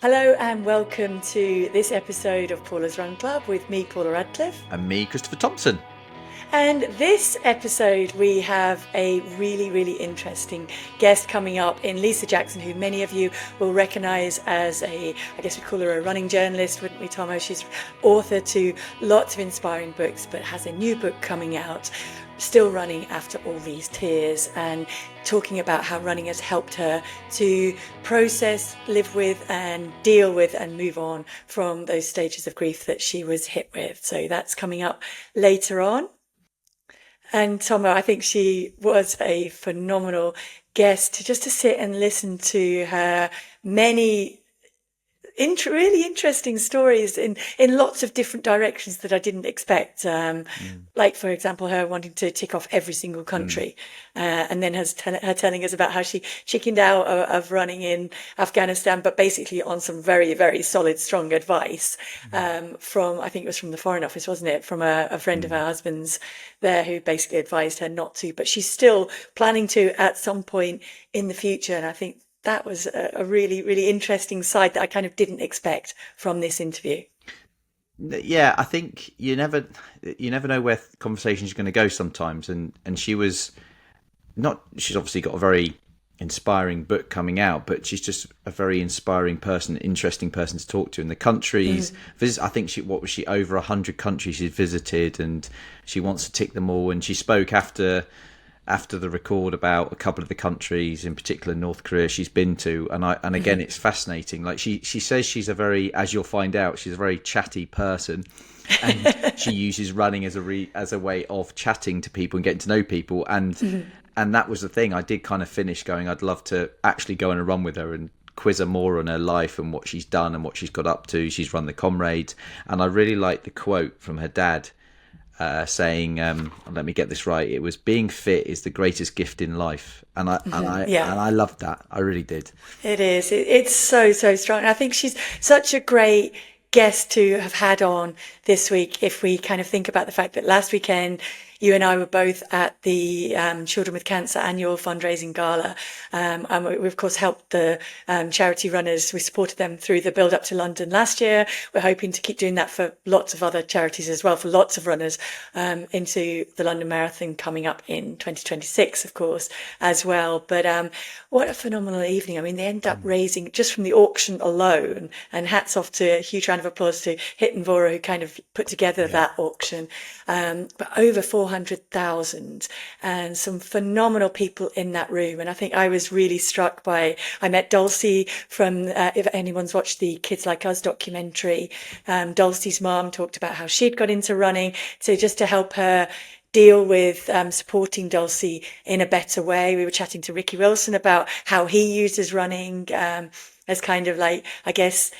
Hello and welcome to this episode of Paula's Run Club with me, Paula Radcliffe. And me, Christopher Thompson. And this episode, we have a really interesting guest coming up in Lisa Jackson, who many of you will recognise as I guess we call her a running journalist, wouldn't we, Thommo? She's author to lots of inspiring books, but has a new book coming out, Still Running After All These Tears, and talking about how running has helped her to process, live with and deal with and move on from those stages of grief that she was hit with. So that's coming up later on. And Thommo, I think she was a phenomenal guest to sit and listen to her many really interesting stories in lots of different directions that I didn't expect. Like, for example, her wanting to tick off every single country, and then her telling us about how she chickened out of running in Afghanistan, but basically on some very solid, strong advice from, I think it was from the Foreign Office, wasn't it? From a friend of her husband's there who basically advised her not to, but she's still planning to at some point in the future. And I think that was a really interesting side that I kind of didn't expect from this interview. Yeah, I think you never know where conversations are going to go sometimes, and she's obviously got a very inspiring book coming out, but she's just a very inspiring person, interesting person to talk to. In the countries, I think she over 100 countries she's visited, and she wants to tick them all. And she spoke after the record about a couple of the countries, in particular North Korea, she's been to, and again it's fascinating. Like she says she's a very, as you'll find out, she's a very chatty person, and she uses running as a way of chatting to people and getting to know people, and that was the thing. I did kind of finish going, I'd love to actually go on a run with her and quiz her more on her life and what she's done and what she's got up to. She's run the Comrades, and I really like the quote from her dad, saying, let me get this right, it was, being fit is the greatest gift in life. And I loved that. I really did. It is. It's so strong. And I think she's such a great guest to have had on this week. If we kind of think about the fact that last weekend you and I were both at the Children with Cancer annual fundraising gala. And we, of course, helped the charity runners. We supported them through the build up to London last year. We're hoping to keep doing that for lots of other charities as well, for lots of runners into the London Marathon coming up in 2026, of course, as well. But what a phenomenal evening. I mean, they end up raising, just from the auction alone, and hats off to a huge round of applause to Hit and Vora, who kind of put together that auction, but over 400,000, and some phenomenal people in that room. And I think I was really struck by, I met Dulcie from, if anyone's watched the Kids Like Us documentary, Dulcie's mom talked about how she'd got into running, so just to help her deal with supporting Dulcie in a better way. We were chatting to Ricky Wilson about how he uses running as kind of like, I guess,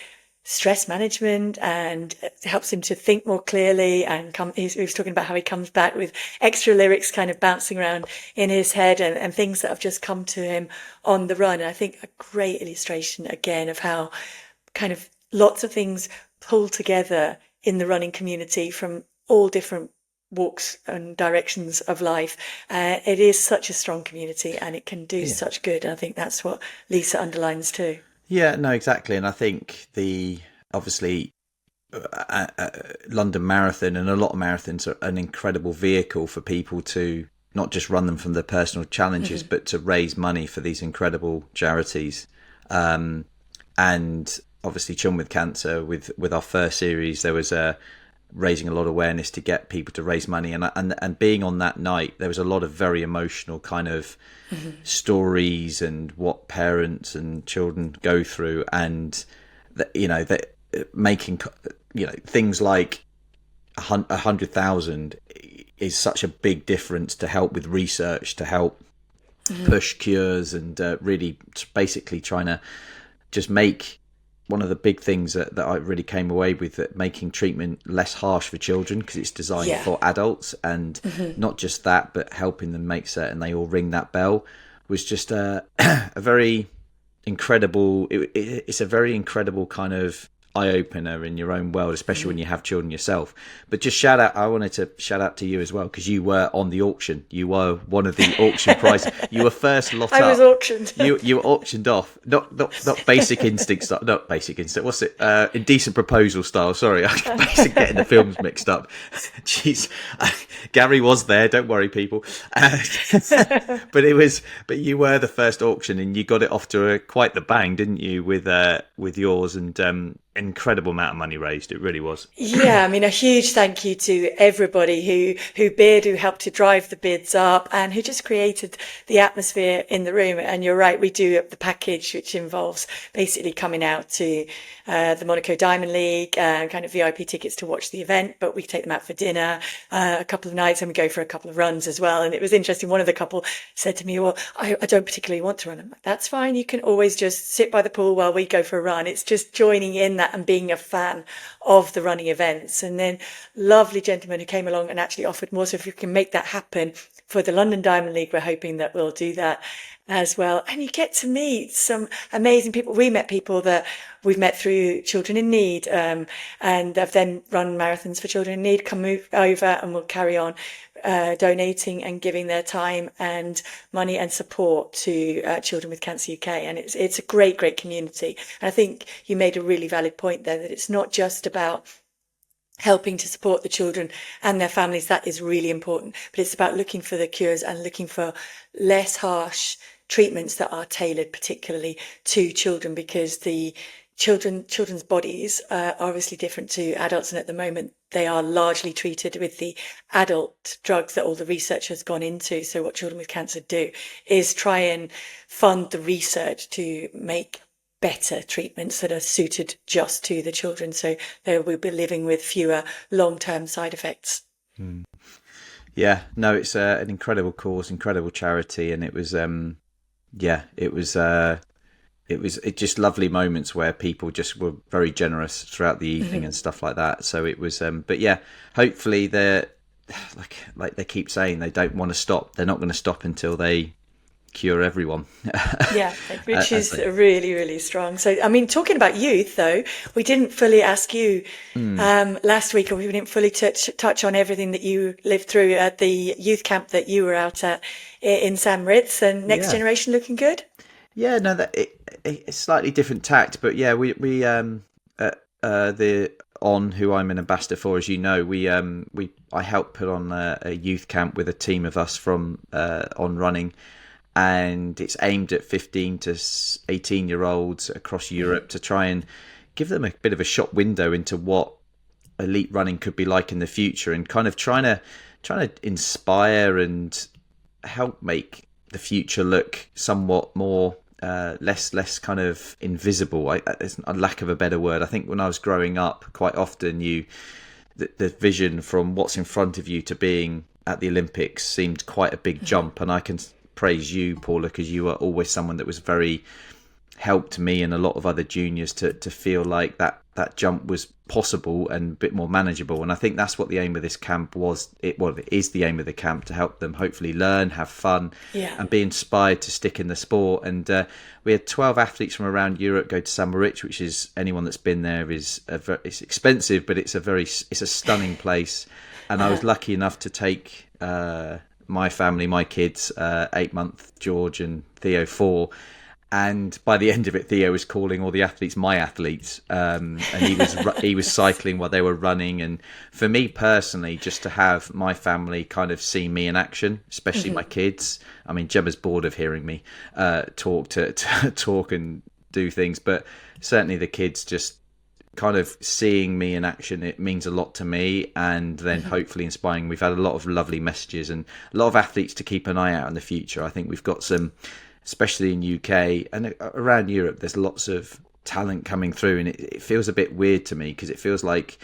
stress management, and it helps him to think more clearly. And he was talking about how he comes back with extra lyrics kind of bouncing around in his head, and things that have just come to him on the run. And I think a great illustration again of how kind of lots of things pull together in the running community from all different walks and directions of life. It is such a strong community, and it can do such good. And I think that's what Lisa underlines too. Yeah, no, exactly. And I think obviously London Marathon and a lot of marathons are an incredible vehicle for people to not just run them from their personal challenges, but to raise money for these incredible charities. And obviously Children with Cancer, with our first series, there was raising a lot of awareness to get people to raise money, and being on that night, there was a lot of very emotional kind of stories and what parents and children go through, and that making things like 100,000 is such a big difference to help with research, to help push cures, and really basically trying to just make one of the big things that I really came away with, that making treatment less harsh for children, because it's designed for adults, and not just that, but helping them make certain they all ring that bell, was just a very incredible. It's a very incredible kind of eye-opener in your own world, especially when you have children yourself. But just I wanted to shout out to you as well, because you were on the auction. You were one of the auction prizes. You were first lot up. I was auctioned. You were auctioned off. Not Basic Instinct style. Not Basic Instinct. What's it? Indecent Proposal style. Sorry, I'm basically getting the films mixed up. Jeez, Gary was there. Don't worry, people. But you were the first auction, and you got it off to quite the bang, didn't you? With yours, and incredible amount of money raised. It really was. Yeah, I mean, a huge thank you to everybody who bid, who helped to drive the bids up, and who just created the atmosphere in the room. And you're right, we do the package, which involves basically coming out to the Monaco Diamond League, kind of VIP tickets to watch the event, but we take them out for dinner a couple of nights, and we go for a couple of runs as well. And it was interesting. One of the couple said to me, well, I don't particularly want to run. I'm like, that's fine. You can always just sit by the pool while we go for a run. It's just joining in that and being a fan of the running events. And then lovely gentleman who came along and actually offered more. So if you can make that happen for the London Diamond League, we're hoping that we'll do that as well. And you get to meet some amazing people. We met people that we've met through Children in Need, and have then run marathons for Children in Need, move over and we'll carry on donating and giving their time and money and support to Children with Cancer UK. And it's a great community. And I think you made a really valid point there, that it's not just about helping to support the children and their families. That is really important, but it's about looking for the cures and looking for less harsh treatments that are tailored particularly to children, because the children's bodies are obviously different to adults, and at the moment they are largely treated with the adult drugs that all the research has gone into. So what Children with Cancer do is try and fund the research to make better treatments that are suited just to the children, so they will be living with fewer long-term side effects. Yeah, no, it's an incredible cause, incredible charity, and it was just lovely moments where people just were very generous throughout the evening and stuff like that. So it was, but yeah, hopefully they're like they keep saying, they don't want to stop. They're not going to stop until they cure everyone. Yeah, which is really, really strong. So, I mean, talking about youth, though, we didn't fully ask you last week, or we didn't fully touch on everything that you lived through at the youth camp that you were out at in St. Moritz. And Next Generation looking good? Yeah, no, it's slightly different tact, but yeah, we the On, who I'm an ambassador for, as you know, I helped put on a youth camp with a team of us from On Running, and it's aimed at 15 to 18-year-olds across Europe to try and give them a bit of a shop window into what elite running could be like in the future, and kind of trying to inspire and help make the future look somewhat more less kind of invisible. There's a lack of a better word. I think when I was growing up, quite often the vision from what's in front of you to being at the Olympics seemed quite a big jump. And I can praise you, Paula, because you were always someone that was helped me and a lot of other juniors to feel like that jump was possible and a bit more manageable. And I think that's what the aim of this camp was. It is the aim of the camp, to help them hopefully learn, have fun, and be inspired to stick in the sport. And we had 12 athletes from around Europe go to St. Moritz, which is, anyone that's been there, it's expensive, but it's a stunning place. And I was lucky enough to take my family, my kids, 8-month George and Theo 4. And by the end of it, Theo was calling all the athletes my athletes, and he was cycling while they were running. And for me personally, just to have my family kind of see me in action, especially my kids. I mean, Gemma's bored of hearing me talk and do things, but certainly the kids just kind of seeing me in action, it means a lot to me, and then hopefully inspiring. We've had a lot of lovely messages and a lot of athletes to keep an eye out in the future. I think we've got some, especially in UK and around Europe, there's lots of talent coming through, and it feels a bit weird to me, because it feels like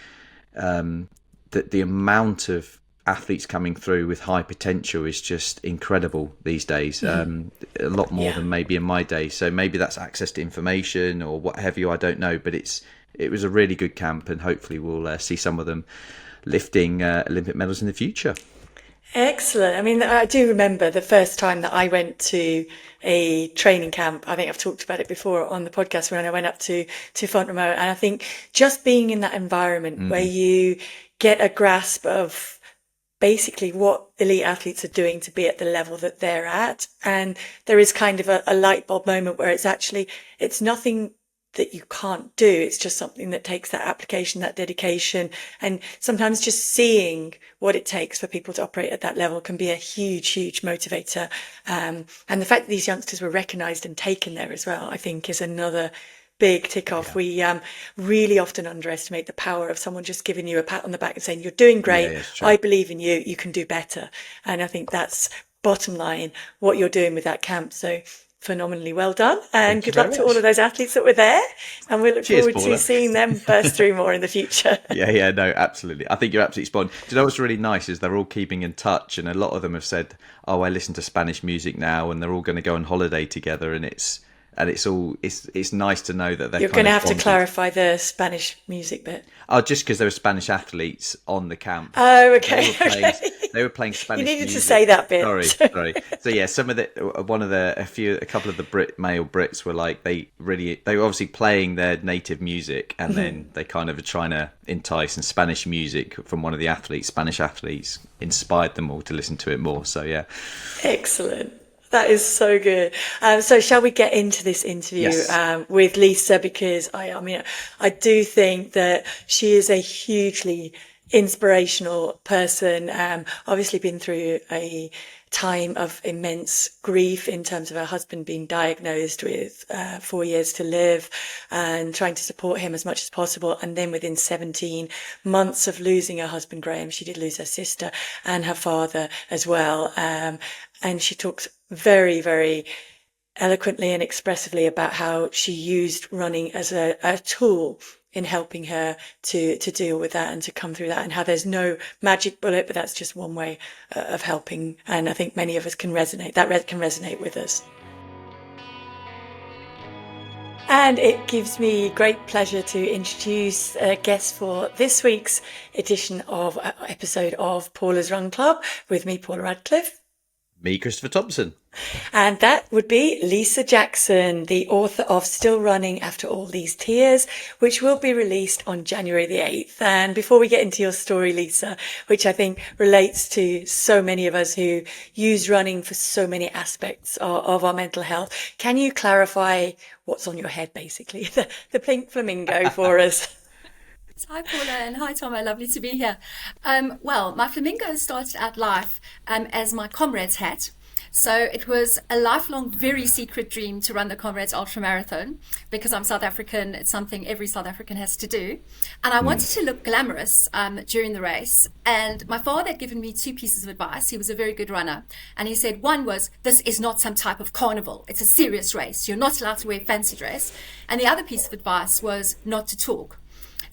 that the amount of athletes coming through with high potential is just incredible these days. A lot more than maybe in my day. So maybe that's access to information or what have you, I don't know, but it was a really good camp, and hopefully we'll see some of them lifting Olympic medals in the future. Excellent. I mean, I do remember the first time that I went to a training camp. I think I've talked about it before on the podcast when I went up to Font-Romeu. And I think just being in that environment where Mm. you get a grasp of basically what elite athletes are doing to be at the level that they're at. And there is kind of a light bulb moment where it's nothing that you can't do. It's just something that takes that application, that dedication. And sometimes just seeing what it takes for people to operate at that level can be a huge, huge motivator. And the fact that these youngsters were recognized and taken there as well, I think is another big tick off. Yeah. We really often underestimate the power of someone just giving you a pat on the back and saying, you're doing Yeah, great. it's true. I believe in you. You can do better. And I think that's bottom line what you're doing with that camp. So phenomenally well done. And Thank you good luck very to all much. of those athletes that were there. And we look Cheers, forward to Paula. seeing them burst through more in the future. Yeah, no, absolutely. I think you're absolutely spot on. Do you know what's really nice is they're all keeping in touch, and a lot of them have said, "Oh, I listen to Spanish music now," and they're all going to go on holiday together, and it's nice to know that they're You're kind going to of have to bonded. clarify the Spanish music bit. Oh, just because there were Spanish athletes on the camp. Oh, They okay. were playing. Okay. They were playing Spanish You needed to music. say that bit. Sorry. So yeah, a couple of the male Brits were like they were obviously playing their native music, and then they kind of are trying to entice, and Spanish music from one of the Spanish athletes, inspired them all to listen to it more. So yeah, Excellent. That is so good. So shall we get into this interview Yes. with Lisa? Because I mean, I do think that she is a hugely inspirational person. Obviously been through a time of immense grief in terms of her husband being diagnosed with 4 years to live, and trying to support him as much as possible. And then within 17 months of losing her husband, Graham, she did lose her sister and her father as well. And she talks very, very eloquently and expressively about how she used running as a tool in helping her to deal with that and to come through that, and how there's no magic bullet, but that's just one way of helping. And I think many of us can resonate. Can resonate with us. And it gives me great pleasure to introduce a guest for this week's edition of episode of Paula's Run Club with me, Paula Radcliffe. me, Christopher Thompson. And that would be Lisa Jackson, the author of Still Running After All These Tears, which will be released on January the 8th. And before we get into your story, Lisa, which I think relates to so many of us who use running for so many aspects of our mental health, can you clarify what's on your head, basically, the pink flamingo for us? Hi, Paula, and hi, Thommo. Lovely to be here. Well, my flamingo started out life as my comrade's hat. So it was a lifelong, very secret dream to run the Comrades Ultramarathon because I'm South African. It's something every South African has to do. And I wanted to look glamorous during the race. And my father had given me 2 pieces of advice. He was a very good runner. And he said, one was, this is not some type of carnival. It's a serious race. You're not allowed to wear fancy dress. And the other piece of advice was not to talk.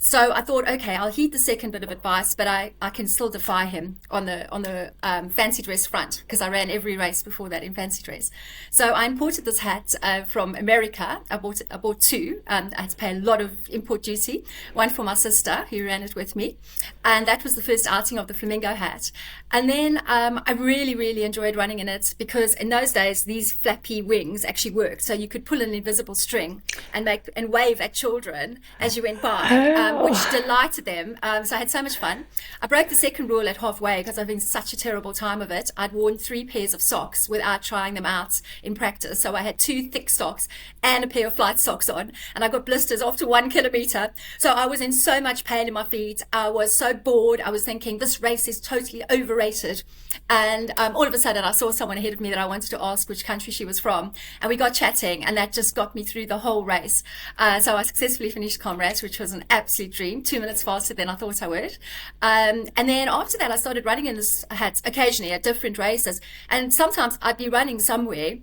So I thought, okay, I'll heed the second bit of advice, but I can still defy him on the fancy dress front, because I ran every race before that in fancy dress. So I imported this hat from America. I bought 2. I had to pay a lot of import duty. One for my sister, who ran it with me, and that was the first outing of the Flamingo hat. And then I really, really enjoyed running in it, because in those days these flappy wings actually worked. So you could pull an invisible string and wave at children as you went by. Which delighted them. So I had so much fun. I broke the second rule at halfway because I've been such a terrible time of it. I'd worn 3 pairs of socks without trying them out in practice. So I had 2 thick socks and a pair of flight socks on, and I got blisters after 1 kilometer. So I was in so much pain in my feet. I was so bored. I was thinking, this race is totally overrated. And all of a sudden I saw someone ahead of me that I wanted to ask which country she was from. And we got chatting, and that just got me through the whole race. So I successfully finished Comrades, which was an absolute dream, 2 minutes faster than I thought I would. And then after that, I started running in this hat occasionally at different races. And sometimes I'd be running somewhere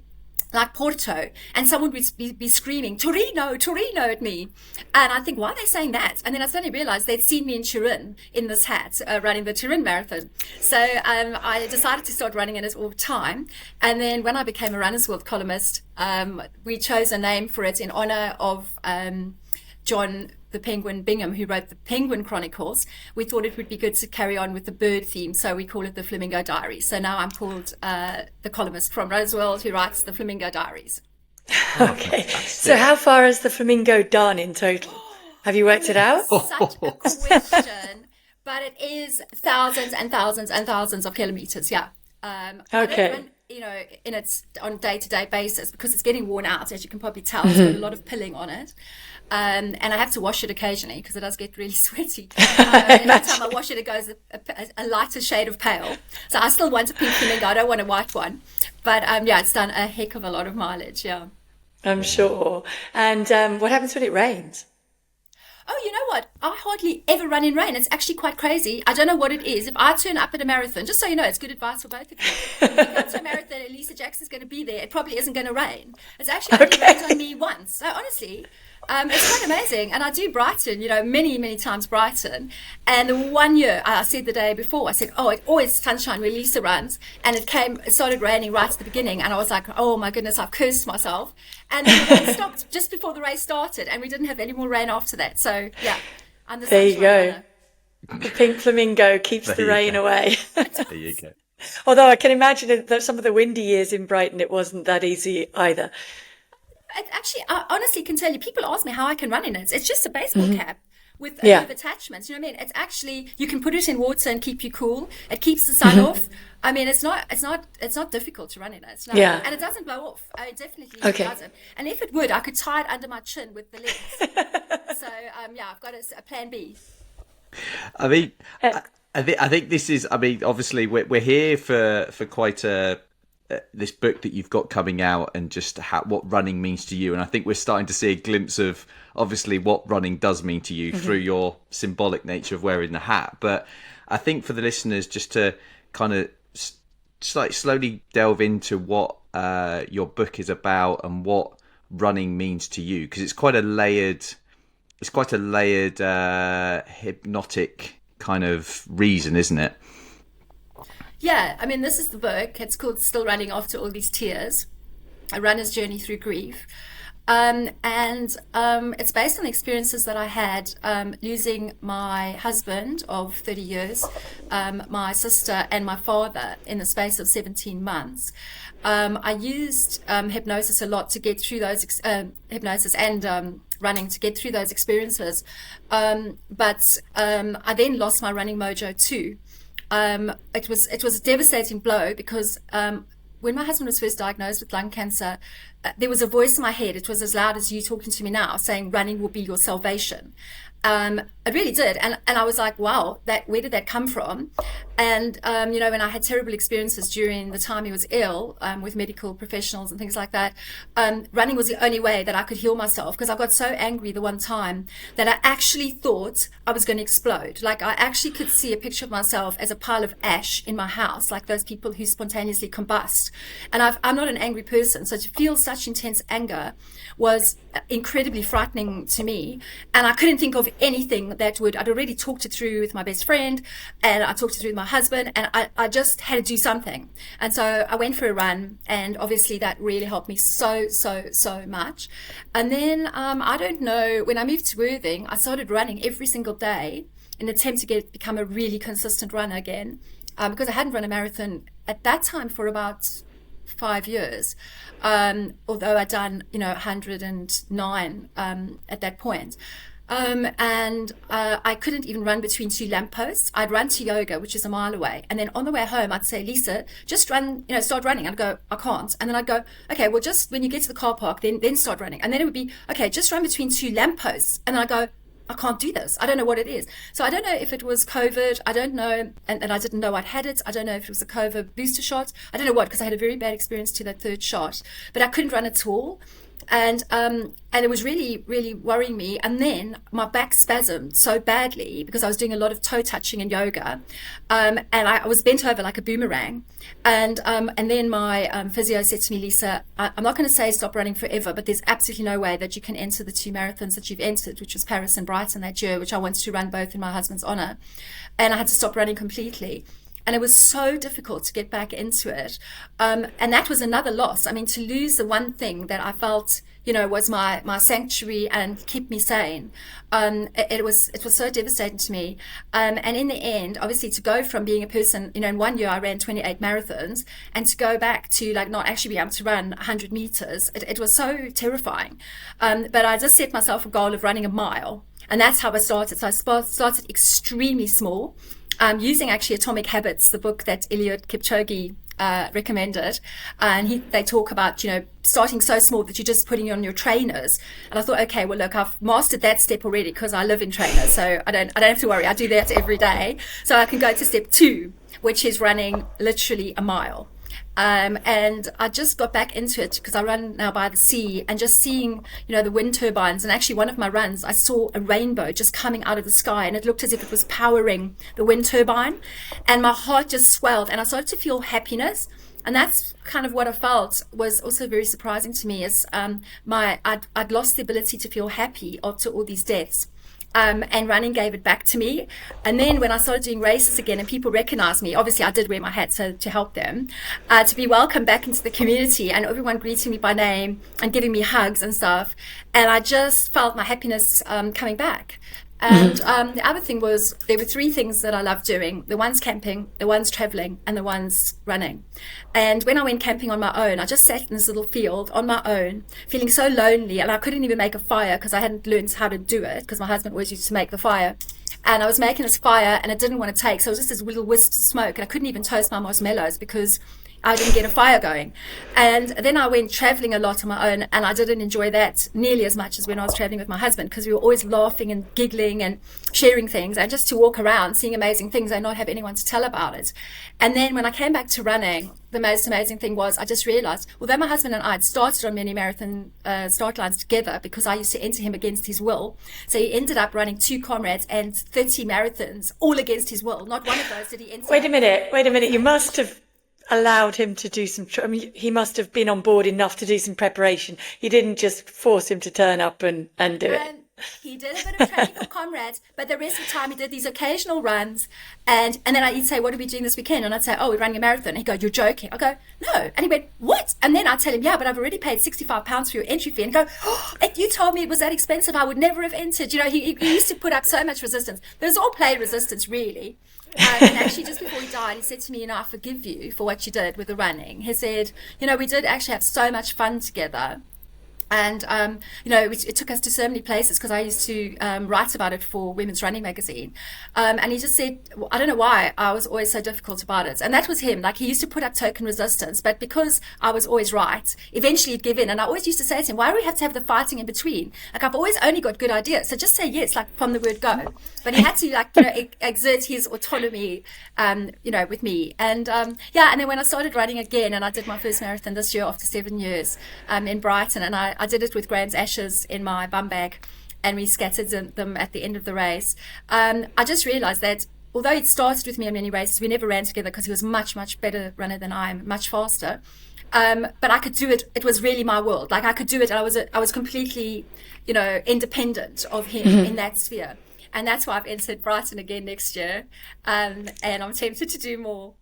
like Porto, and someone would be screaming, Torino, Torino at me. And I think, why are they saying that? And then I suddenly realized they'd seen me in Turin in this hat, running the Turin Marathon. So I decided to start running in it all the time. And then when I became a Runner's World columnist, we chose a name for it in honor of John the Penguin Bingham, who wrote the Penguin Chronicles, we thought it would be good to carry on with the bird theme. So we call it the Flamingo Diaries. So now I'm called the columnist from Roseworld who writes the Flamingo Diaries. Okay. So how far has the Flamingo done in total? Have you worked it out? Such a question, but it is thousands and thousands and thousands of kilometers. Yeah. I don't run, in its on a day-to-day basis because it's getting worn out, as you can probably tell. It's got a lot of pilling on it. And I have to wash it occasionally because it does get really sweaty. Every time I wash it, it goes a lighter shade of pale. So I still want a pink flamingo. I don't want a white one. But it's done a heck of a lot of mileage, yeah. I'm sure. And what happens when it rains? Oh, you know what? I hardly ever run in rain. It's actually quite crazy. I don't know what it is. If I turn up at a marathon, just so you know, it's good advice for both of you. If you come to a marathon and Lisa Jackson's going to be there, it probably isn't going to rain. It's actually only rained on me once. So honestly, it's quite amazing. And I do Brighton, many, many times Brighton. And the one year, I said the day before, I said, it always sunshine where Lisa runs. And it started raining right at the beginning. And I was like, oh my goodness, I've cursed myself. And then the rain stopped just before the race started. And we didn't have any more rain after that. So yeah, I'm the there you go. Runner. The pink flamingo keeps the rain away. There you go. Although I can imagine that some of the windy years in Brighton, it wasn't that easy either. I honestly can tell you, people ask me how I can run in it. It's just a baseball cap with a bit of attachments. You know what I mean? It's actually, you can put it in water and keep you cool. It keeps the sun off. I mean, it's not difficult to run in it. And it doesn't blow off. It definitely doesn't. And if it would, I could tie it under my chin with the legs. So I've got a plan B. I mean, I think this is. I mean, obviously, we're here for quite this book that you've got coming out, and just what running means to you. And I think we're starting to see a glimpse of obviously what running does mean to you through your symbolic nature of wearing the hat. But I think for the listeners, just to kind of slowly delve into what your book is about and what running means to you, because it's quite a layered hypnotic kind of reason, isn't it? Yeah, I mean, this is the book. It's called Still Running After All These Tears, A Runner's Journey Through Grief. And it's based on experiences that I had losing my husband of 30 years, my sister and my father in the space of 17 months. I used hypnosis a lot to get through those, hypnosis and running to get through those experiences. But I then lost my running mojo too. It was a devastating blow because when my husband was first diagnosed with lung cancer, there was a voice in my head. It was as loud as you talking to me now, saying running will be your salvation. It really did. And I was like, wow, where did that come from? And, when I had terrible experiences during the time he was ill with medical professionals and things like that, running was the only way that I could heal myself, because I got so angry the one time that I actually thought I was going to explode. Like, I actually could see a picture of myself as a pile of ash in my house, like those people who spontaneously combust. And I'm not an angry person, so to feel such intense anger was incredibly frightening to me. And I couldn't think of anything that I'd already talked it through with my best friend, and I talked it through with my husband, and I just had to do something. And so I went for a run, and obviously that really helped me so much. And then I don't know, when I moved to Worthing, I started running every single day in an attempt to become a really consistent runner again, because I hadn't run a marathon at that time for about 5 years, although I'd done 109 at that point. And I couldn't even run between two lampposts. I'd run to yoga, which is a mile away, and then on the way home I'd say, Lisa, just run, start running. I'd go, I can't. And then I'd go, okay, well, just when you get to the car park, then start running. And then it would be, okay, just run between two lampposts. And I'd go, I can't do this. I don't know what it is. So I don't know if it was COVID. I don't know. And I didn't know I'd had it. I don't know if it was a COVID booster shot. I don't know what, because I had a very bad experience to that third shot. But I couldn't run at all. And it was really, really worrying me. And then my back spasmed so badly because I was doing a lot of toe touching and yoga. And I was bent over like a boomerang. And then my physio said to me, Lisa, I'm not going to say stop running forever, but there's absolutely no way that you can enter the two marathons that you've entered, which was Paris and Brighton that year, which I wanted to run both in my husband's honor. And I had to stop running completely. And it was so difficult to get back into it. And that was another loss. I mean, to lose the one thing that I felt, was my sanctuary and keep me sane. It was so devastating to me. And in the end, obviously, to go from being a person, in 1 year I ran 28 marathons, and to go back to like not actually be able to run 100 meters, it was so terrifying. But I just set myself a goal of running a mile. And that's how I started. So I started extremely small, using actually Atomic Habits, the book that Eliud Kipchoge recommended. And they talk about, starting so small that you're just putting on your trainers. And I thought, okay, well, look, I've mastered that step already because I live in trainers. So I don't have to worry. I do that every day. So I can go to step 2, which is running literally a mile. And I just got back into it because I run now by the sea, and just seeing, the wind turbines. And actually one of my runs, I saw a rainbow just coming out of the sky, and it looked as if it was powering the wind turbine, and my heart just swelled, and I started to feel happiness. And that's kind of what I felt was also very surprising to me, is I'd lost the ability to feel happy after all these deaths. And running gave it back to me. And then when I started doing races again and people recognized me, obviously I did wear my hat so to help them, to be welcomed back into the community, and everyone greeting me by name and giving me hugs and stuff. And I just felt my happiness coming back. And the other thing was, there were 3 things that I loved doing. The one's camping, the one's traveling, and the one's running. And when I went camping on my own, I just sat in this little field on my own, feeling so lonely, and I couldn't even make a fire because I hadn't learned how to do it, because my husband always used to make the fire. And I was making this fire and it didn't want to take, so it was just this little wisps of smoke, and I couldn't even toast my marshmallows because I didn't get a fire going. And then I went traveling a lot on my own, and I didn't enjoy that nearly as much as when I was traveling with my husband, because we were always laughing and giggling and sharing things, and just to walk around seeing amazing things and not have anyone to tell about it. And then when I came back to running, the most amazing thing was I just realized, although my husband and I had started on many marathon start lines together, because I used to enter him against his will, so he ended up running 2 comrades and 30 marathons all against his will. Not one of those did he enter. Wait a minute. You must have allowed him to do some, he must have been on board enough to do some preparation. You didn't just force him to turn up and do it. He did a bit of training for comrades, but the rest of the time he did these occasional runs. And then he'd say, what are we doing this weekend? And I'd say, oh, we're running a marathon. And he'd go, you're joking. I go, no. And he went, what? And then I'd tell him, yeah, but I've already paid £65 for your entry fee. And go, oh, if you told me it was that expensive, I would never have entered. He used to put up so much resistance. But it was all play resistance, really. And actually, just before he died, he said to me, I forgive you for what you did with the running. He said, we did actually have so much fun together. And, it took us to so many places, because I used to write about it for Women's Running magazine. And he just said, I don't know why I was always so difficult about it. And that was him. Like, he used to put up token resistance, but because I was always right, eventually he'd give in. And I always used to say to him, why do we have to have the fighting in between? Like, I've always only got good ideas, so just say yes, like from the word go. But he had to, exert his autonomy, with me. And, and then when I started running again, and I did my first marathon this year after 7 years in Brighton, and I did it with Graham's ashes in my bum bag, and we scattered them at the end of the race. I just realized that although he'd started with me on many races, we never ran together because he was much, much better runner than I am, much faster. But I could do it. It was really my world. Like, I could do it. I was completely, independent of him in that sphere. And that's why I've entered Brighton again next year. And I'm tempted to do more.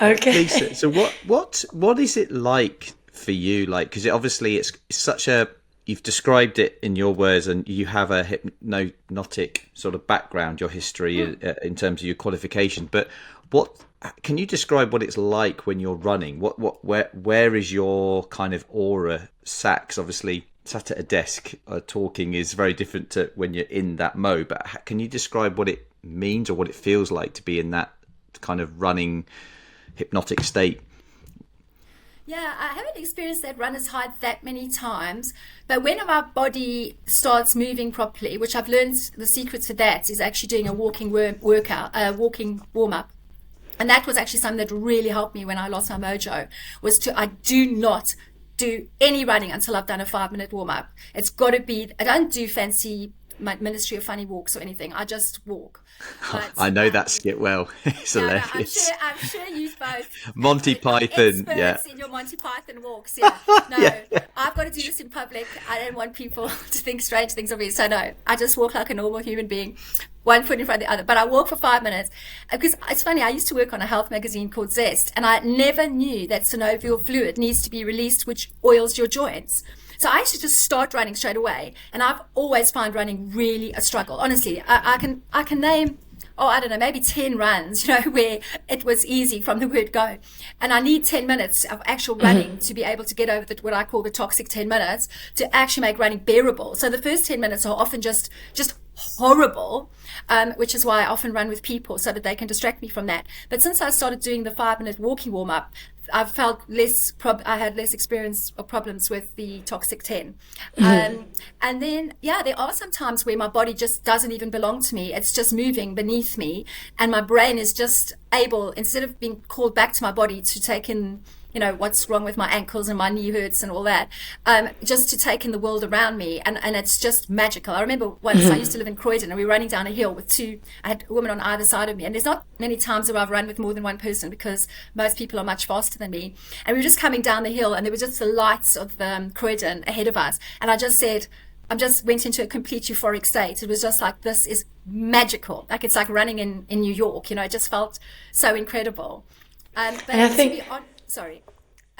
Okay. Lisa, so what is it like for you? Like, because obviously it's such a, you've described it in your words, and you have a hypnotic sort of background, your history in terms of your qualification. But what can you describe what it's like when you're running? Where is your kind of aura sat? 'Cause obviously sat at a desk talking is very different to when you're in that mode. But can you describe what it means or what it feels like to be in that kind of running hypnotic state? Yeah, I haven't experienced that runner's high that many times, but when our body starts moving properly, which I've learned the secret to that is actually doing a walking walking warm-up. And that was actually something that really helped me when I lost my mojo, I do not do any running until I've done a 5-minute warm-up. It's got to be, I don't do fancy my Ministry of Funny Walks or anything. I just walk. But, I know that skit well. It's no, hilarious. I'm sure you both Monty Python, experts in your Monty Python walks. Yeah, no, I've got to do this in public. I don't want people to think strange things of me. So no, I just walk like a normal human being, one foot in front of the other. But I walk for 5 minutes because it's funny. I used to work on a health magazine called Zest, and I never knew that synovial fluid needs to be released, which oils your joints. So I used to just start running straight away, and I've always found running really a struggle. Honestly, I can name, I don't know, maybe 10 runs, where it was easy from the word go. And I need 10 minutes of actual running to be able to get over what I call the toxic 10 minutes to actually make running bearable. So the first 10 minutes are often just horrible, which is why I often run with people so that they can distract me from that. But since I started doing the 5-minute walking warm-up, I've felt I had less experience or problems with the toxic 10. And then, there are some times where my body just doesn't even belong to me. It's just moving beneath me. And my brain is just able, instead of being called back to my body to take in, what's wrong with my ankles and my knee hurts and all that, just to take in the world around me. And it's just magical. I remember once I used to live in Croydon, and we were running down a hill I had a woman on either side of me. And there's not many times where I've run with more than one person because most people are much faster than me. And we were just coming down the hill, and there were just the lights of Croydon ahead of us. And I just said, I just went into a complete euphoric state. It was just like, this is magical. Like, it's like running in New York, it just felt so incredible. But And I think, sorry.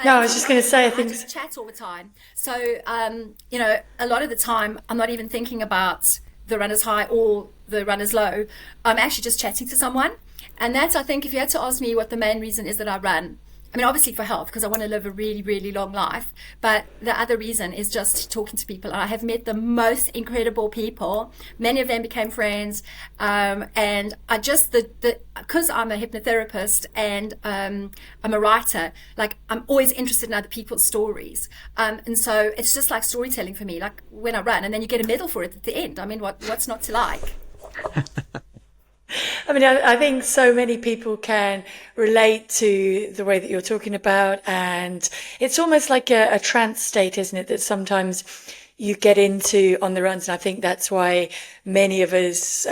no, I was just going to say, I I think, just chat all the time. So, a lot of the time, I'm not even thinking about the runner's high or the runner's low. I'm actually just chatting to someone. And that's, I think, if you had to ask me what the main reason is that I run, I mean, obviously for health, because I want to live a really, really long life. But the other reason is just talking to people. And I have met the most incredible people. Many of them became friends. And I just, because I'm a hypnotherapist and I'm a writer, like, I'm always interested in other people's stories. And so it's just like storytelling for me, like when I run, and then you get a medal for it at the end. I mean, what's not to like? I mean, I think so many people can relate to the way that you're talking about, and it's almost like a trance state, isn't it? That sometimes you get into on the runs, and I think that's why many of us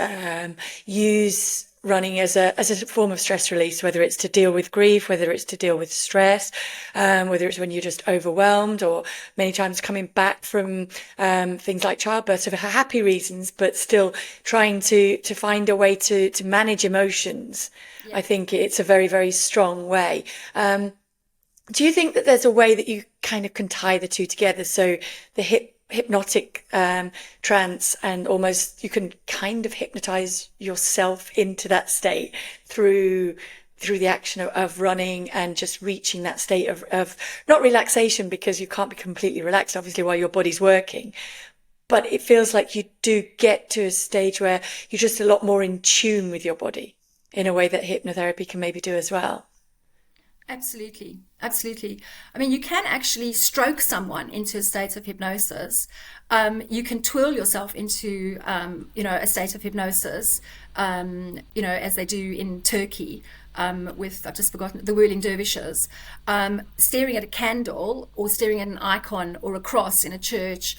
use running as a form of stress release, whether it's to deal with grief, whether it's to deal with stress, whether it's when you're just overwhelmed, or many times coming back from things like childbirth for happy reasons, but still trying to find a way to manage emotions. Yeah. I think it's a very, very strong way. Do you think that there's a way that you kind of can tie the two together? So the hypnotic trance, and almost you can kind of hypnotize yourself into that state through the action of running, and just reaching that state of not relaxation, because you can't be completely relaxed obviously while your body's working, but it feels like you do get to a stage where you're just a lot more in tune with your body in a way that hypnotherapy can maybe do as well. Absolutely. I mean, you can actually stroke someone into a state of hypnosis. You can twirl yourself into, a state of hypnosis, as they do in Turkey. With, I've just forgotten, the whirling dervishes, staring at a candle or staring at an icon or a cross in a church,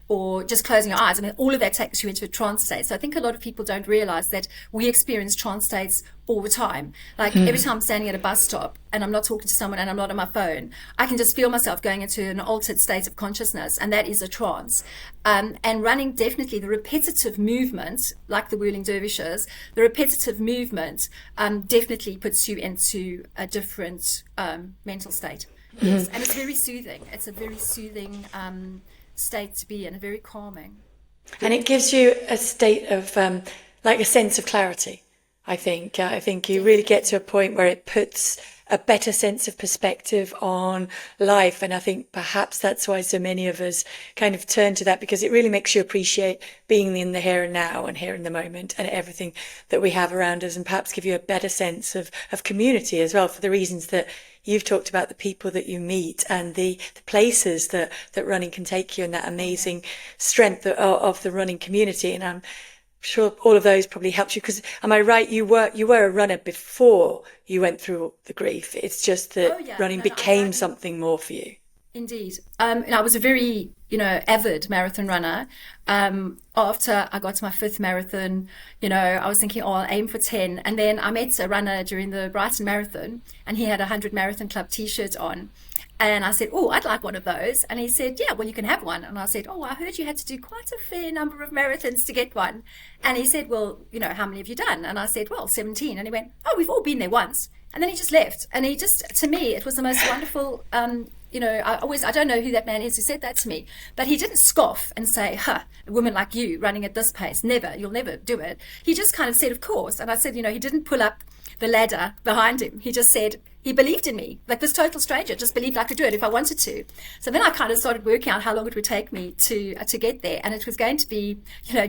or just closing your eyes. I mean, all of that takes you into a trance state. So I think a lot of people don't realize that we experience trance states all the time. Like every time I'm standing at a bus stop and I'm not talking to someone and I'm not on my phone, I can just feel myself going into an altered state of consciousness, and that is a trance. And running, definitely the repetitive movement, like the whirling dervishes, the repetitive movement definitely puts you into a different mental state. Yes, and it's very soothing. It's a very soothing state to be in, a very calming. And it gives you a state of like a sense of clarity. I think you really get to a point where it puts a better sense of perspective on life. And I think perhaps that's why so many of us kind of turn to that, because it really makes you appreciate being in the here and now and here in the moment and everything that we have around us, and perhaps give you a better sense of community as well, for the reasons that you've talked about, the people that you meet and the places that running can take you, and that amazing strength of the running community. And I'm sure all of those probably helped you, because am I right, you were a runner before you went through the grief? It's just that running became something more for you. Indeed. And I was a very, avid marathon runner. After I got to my fifth marathon, I was thinking, oh, I'll aim for 10. And then I met a runner during the Brighton Marathon, and he had a 100 Marathon Club t-shirt on. And I said, oh, I'd like one of those. And he said, yeah, well, you can have one. And I said, oh, I heard you had to do quite a fair number of marathons to get one. And he said, well, how many have you done? And I said, well, 17. And he went, oh, we've all been there once. And then he just left. And he just, to me, it was the most wonderful, I don't know who that man is who said that to me, but he didn't scoff and say, a woman like you running at this pace, never, you'll never do it. He just kind of said, of course. And I said, he didn't pull up the ladder behind him. He just said, he believed in me. Like this total stranger just believed I could do it if I wanted to. So then I kind of started working out how long it would take me to get there. And it was going to be,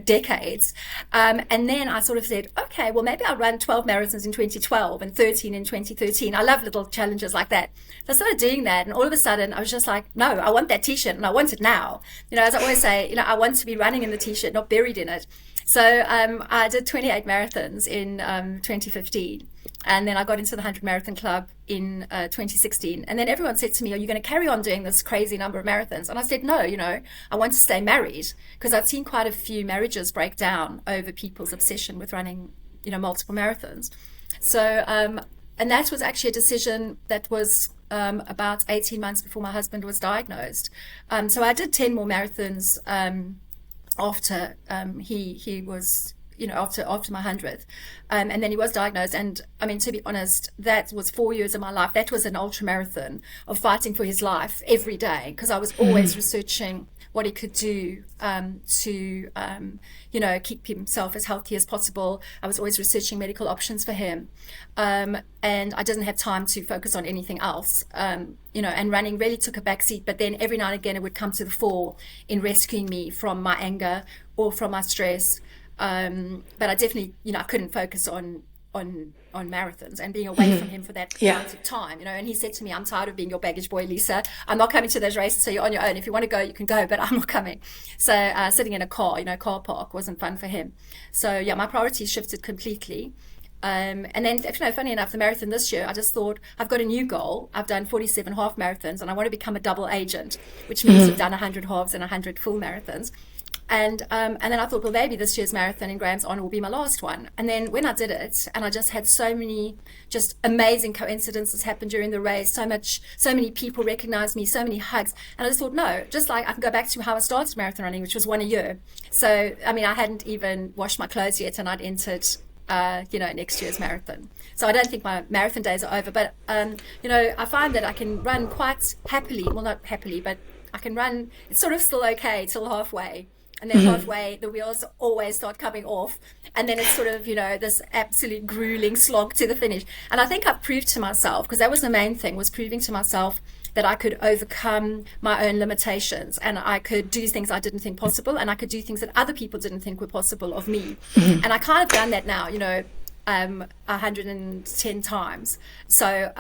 decades. And then I sort of said, okay, well, maybe I'll run 12 marathons in 2012 and 13 in 2013. I love little challenges like that. So I started doing that. And all of a sudden I was just like, no, I want that t-shirt and I want it now. As I always say, I want to be running in the t-shirt, not buried in it. So I did 28 marathons in 2015. And then I got into the 100 Marathon Club in 2016. And then everyone said to me, are you going to carry on doing this crazy number of marathons? And I said, no, I want to stay married, because I've seen quite a few marriages break down over people's obsession with running, multiple marathons. So, and that was actually a decision that was about 18 months before my husband was diagnosed. So I did 10 more marathons after he was, after my 100th. And then he was diagnosed. And I mean, to be honest, that was 4 years of my life. That was an ultra marathon of fighting for his life every day, because I was always researching what he could do to keep himself as healthy as possible. I was always researching medical options for him. And I didn't have time to focus on anything else. And running really took a backseat. But then every now and again, it would come to the fore in rescuing me from my anger or from my stress. But I definitely, I couldn't focus on marathons and being away from him for that amount of time, and he said to me, I'm tired of being your baggage boy, Lisa. I'm not coming to those races, so you're on your own. If you want to go, you can go, but I'm not coming. So sitting in a car, car park wasn't fun for him. So my priorities shifted completely. And then, funny enough, the marathon this year, I just thought, I've got a new goal. I've done 47 half marathons and I want to become a double agent, which means we've done 100 halves and 100 full marathons. And then I thought, well, maybe this year's marathon in Graham's honor will be my last one. And then when I did it, and I just had so many just amazing coincidences happen during the race, so many people recognized me, so many hugs. And I just thought, no, just like I can go back to how I started marathon running, which was one a year. So, I mean, I hadn't even washed my clothes yet and I'd entered, next year's marathon. So I don't think my marathon days are over, but, I find that I can run quite happily, well, not happily, but I can run, it's sort of still okay till halfway. And then halfway, the wheels always start coming off. And then it's sort of, this absolute grueling slog to the finish. And I think I've proved to myself, because that was the main thing, was proving to myself that I could overcome my own limitations and I could do things I didn't think possible, and I could do things that other people didn't think were possible of me. And I kind of done that now, 110 times. So,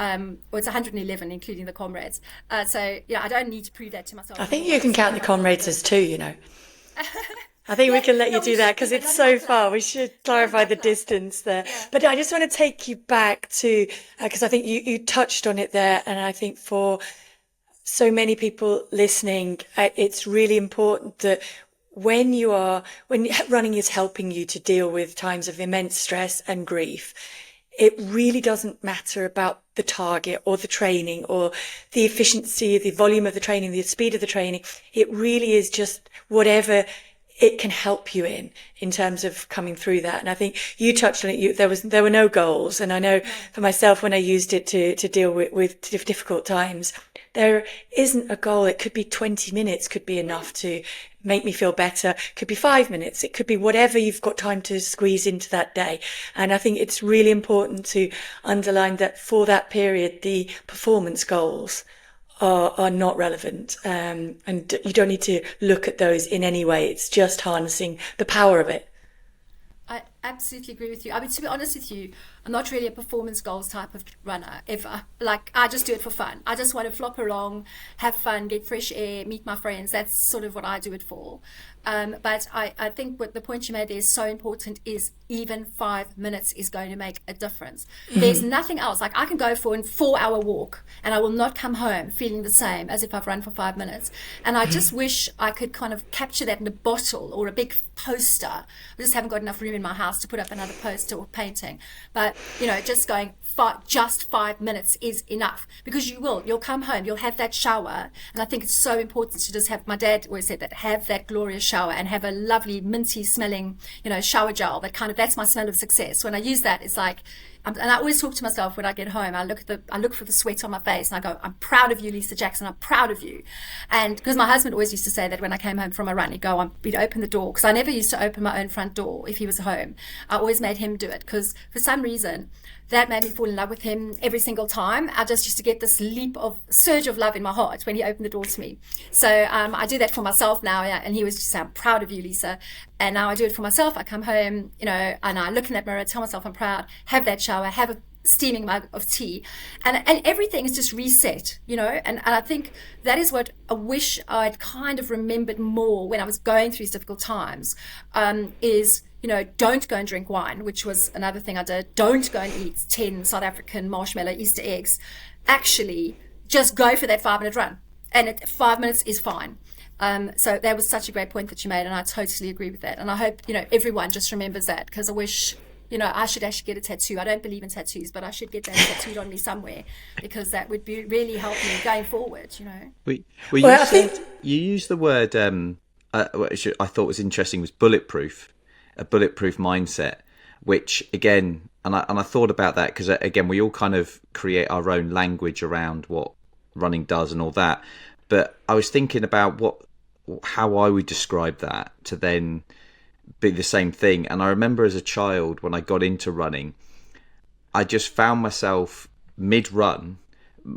it's 111, including the comrades. I don't need to prove that to myself. I think you can count the comrades as two, I think we can let you do that because it's so far. We should clarify the distance there. Yeah. But I just want to take you back to, because I think you touched on it there. And I think for so many people listening, it's really important that when running is helping you to deal with times of immense stress and grief, it really doesn't matter about the target or the training or the efficiency, the volume of the training, the speed of the training. It really is just whatever it can help you in terms of coming through that. And I think you touched on it. There were no goals. And I know for myself, when I used it to deal with difficult times, there isn't a goal. It could be 20 minutes could be enough to make me feel better. It could be 5 minutes. It could be whatever you've got time to squeeze into that day. And I think it's really important to underline that for that period, the performance goals are not relevant. And you don't need to look at those in any way. It's just harnessing the power of it. absolutely agree with you. I mean, to be honest with you, I'm not really a performance goals type of runner ever. Like, I just do it for fun. I just want to flop along, have fun, get fresh air, meet my friends. That's sort of what I do it for. But I think what the point you made there is so important, is even 5 minutes is going to make a difference. There's nothing else. Like, I can go for a 4-hour walk and I will not come home feeling the same as if I've run for 5 minutes. And I just wish I could kind of capture that in a bottle or a big poster. I just haven't got enough room in my house to put up another poster or painting. But, just going just 5 minutes is enough, because you'll come home, you'll have that shower. And I think it's so important to just have, my dad always said that, have that glorious shower and have a lovely minty smelling, shower gel. That's my smell of success. When I use that, it's like, and I always talk to myself when I get home. I look for the sweat on my face and I go, I'm proud of you, Lisa Jackson. I'm proud of you. And because my husband always used to say that when I came home from a run, we'd open the door, because I never used to open my own front door if he was home. I always made him do it, because for some reason that made me fall in love with him every single time. I just used to get this surge of love in my heart when he opened the door to me. So I do that for myself now. Yeah, and he was just saying, I'm proud of you, Lisa. And now I do it for myself. I come home, and I look in that mirror, tell myself I'm proud, have that shower, have a steaming mug of tea, and everything is just reset, and I think that is what I wish I'd kind of remembered more when I was going through these difficult times, is don't go and drink wine, which was another thing I did. Don't go and eat 10 South African marshmallow Easter eggs. Actually, just go for that 5-minute run, and 5 minutes is fine. So that was such a great point that you made, and I totally agree with that. And I hope everyone just remembers that, because I wish I should actually get a tattoo. I don't believe in tattoos, but I should get that tattooed on me somewhere, because that would really help me going forward. You used the word which I thought was interesting, was bulletproof. A bulletproof mindset, which again, and I thought about that, because again, we all kind of create our own language around what running does and all that. But I was thinking about how I would describe that to then be the same thing. And I remember as a child, when I got into running, I just found myself mid-run,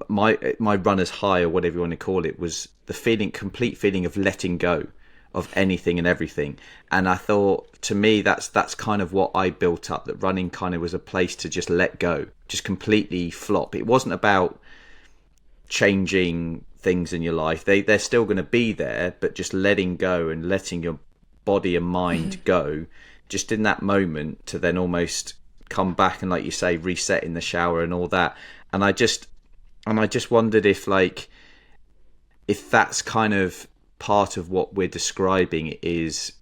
my runner's high, or whatever you want to call it, was the complete feeling of letting go of anything and everything. And I thought, to me, that's kind of what I built up, that running kind of was a place to just let go, just completely flop. It wasn't about changing things in your life. They're still going to be there, but just letting go and letting your body and mind go, just in that moment, to then almost come back and, like you say, reset in the shower and all that. And I just wondered if that's kind of part of what we're describing is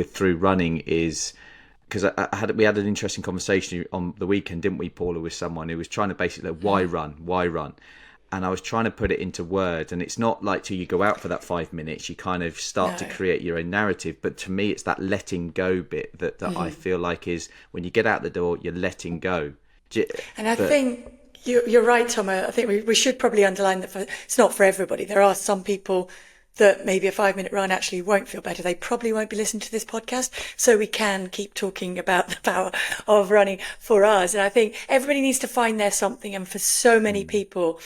through running, is because we had an interesting conversation on the weekend, didn't we, Paula, with someone who was trying to basically, why run? And I was trying to put it into words, and it's not like till you go out for that 5 minutes, you kind of start to create your own narrative. But to me, it's that letting go bit that I feel like is when you get out the door, you're letting go. And I think you're right, Thommo. I think we should probably underline that it's not for everybody. There are some people that maybe a 5-minute run actually won't feel better. They probably won't be listening to this podcast. So we can keep talking about the power of running for us. And I think everybody needs to find their something. And for so many people,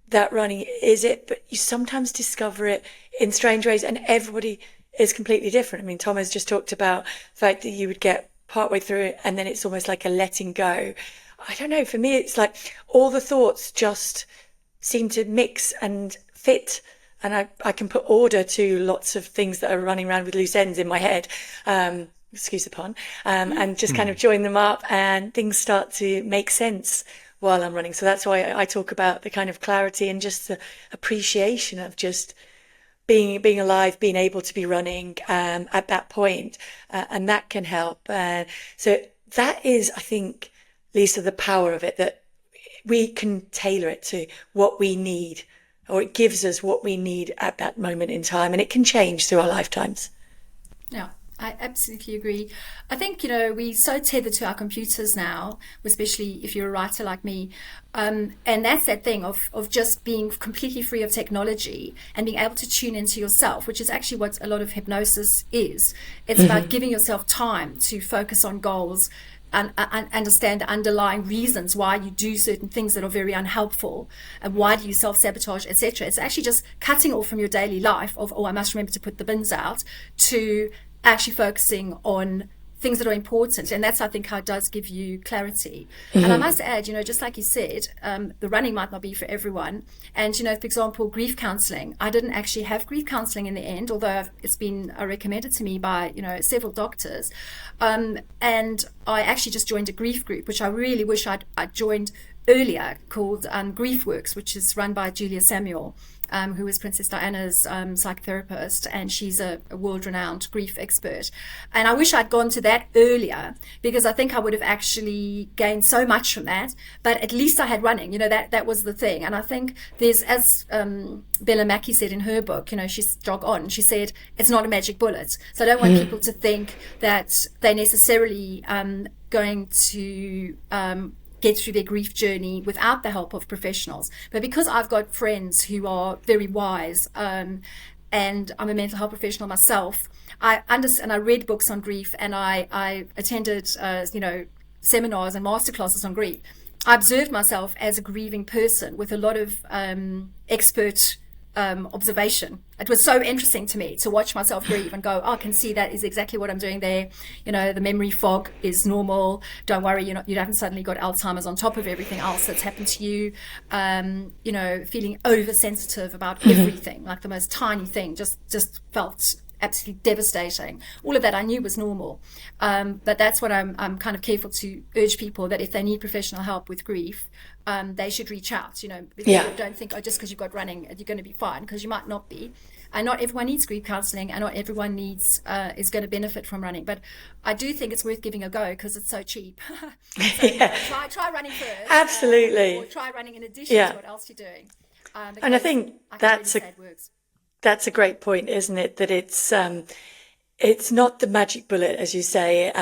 that running is it, but you sometimes discover it in strange ways, and everybody is completely different. I mean, Tom has just talked about the fact that you would get partway through it and then it's almost like a letting go. I don't know. For me, it's like all the thoughts just seem to mix and fit. And I can put order to lots of things that are running around with loose ends in my head, excuse the pun, and just kind of join them up, and things start to make sense while I'm running. So that's why I talk about the kind of clarity and just the appreciation of just being alive, being able to be running at that point, and that can help. So that is, I think, Lisa, the power of it, that we can tailor it to what we need, or it gives us what we need at that moment in time, and it can change through our lifetimes. Yeah, I absolutely agree. I think, we're so tethered to our computers now, especially if you're a writer like me. And that's that thing of just being completely free of technology and being able to tune into yourself, which is actually what a lot of hypnosis is. It's about giving yourself time to focus on goals and understand the underlying reasons why you do certain things that are very unhelpful, and why do you self-sabotage, etc. It's actually just cutting off from your daily life of, I must remember to put the bins out, to actually focusing on things that are important. And that's, I think, how it does give you clarity. And I must add, just like you said, the running might not be for everyone. And, for example, grief counseling. I didn't actually have grief counseling in the end, although it's been recommended to me by, several doctors. And I actually just joined a grief group, which I really wish I'd joined earlier, called Grief Works, which is run by Julia Samuel, who is Princess Diana's psychotherapist, and she's a world-renowned grief expert. And I wish I'd gone to that earlier, because I think I would have actually gained so much from that. But at least I had running, that was the thing. And I think there's, as Bella Mackie said in her book, she's Jog On, she said, it's not a magic bullet. So I don't want people to think that they're necessarily going to get through their grief journey without the help of professionals. But because I've got friends who are very wise, and I'm a mental health professional myself, I understand. I read books on grief, and I attended, seminars and masterclasses on grief. I observed myself as a grieving person with a lot of expert observation. It was so interesting to me to watch myself grieve and go, I can see that is exactly what I'm doing there. The memory fog is normal. Don't worry, you haven't suddenly got Alzheimer's on top of everything else that's happened to you. Feeling oversensitive about everything, like the most tiny thing just felt absolutely devastating. All of that I knew was normal. But that's what I'm kind of careful to urge people, that if they need professional help with grief, they should reach out, Don't think, just because you've got running, you're going to be fine, because you might not be. And not everyone needs grief counselling, and not everyone is going to benefit from running. But I do think it's worth giving a go, because it's so cheap. Try running first. Absolutely. Or try running in addition to what else you're doing. And I think that's a great point, isn't it? That it's not the magic bullet, as you say,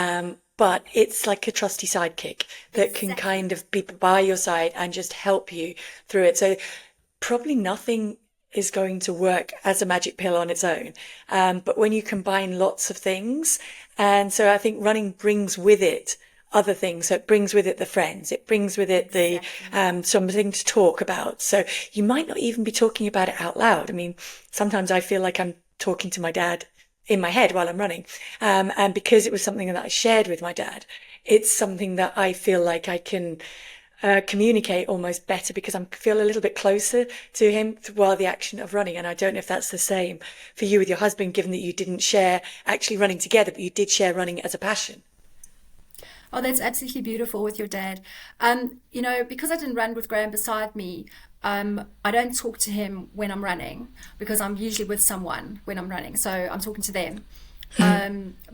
but it's like a trusty sidekick that can kind of be by your side and just help you through it. So probably nothing is going to work as a magic pill on its own. But when you combine lots of things, and so I think running brings with it other things. So it brings with it the friends, it brings with it the something to talk about. So you might not even be talking about it out loud. I mean, sometimes I feel like I'm talking to my dad in my head while I'm running. And because it was something that I shared with my dad, it's something that I feel like I can communicate almost better, because I feel a little bit closer to him while the action of running. And I don't know if that's the same for you with your husband, given that you didn't share actually running together, but you did share running as a passion. Oh, that's absolutely beautiful with your dad. Because I didn't run with Graham beside me, I don't talk to him when I'm running, because I'm usually with someone when I'm running. So I'm talking to them.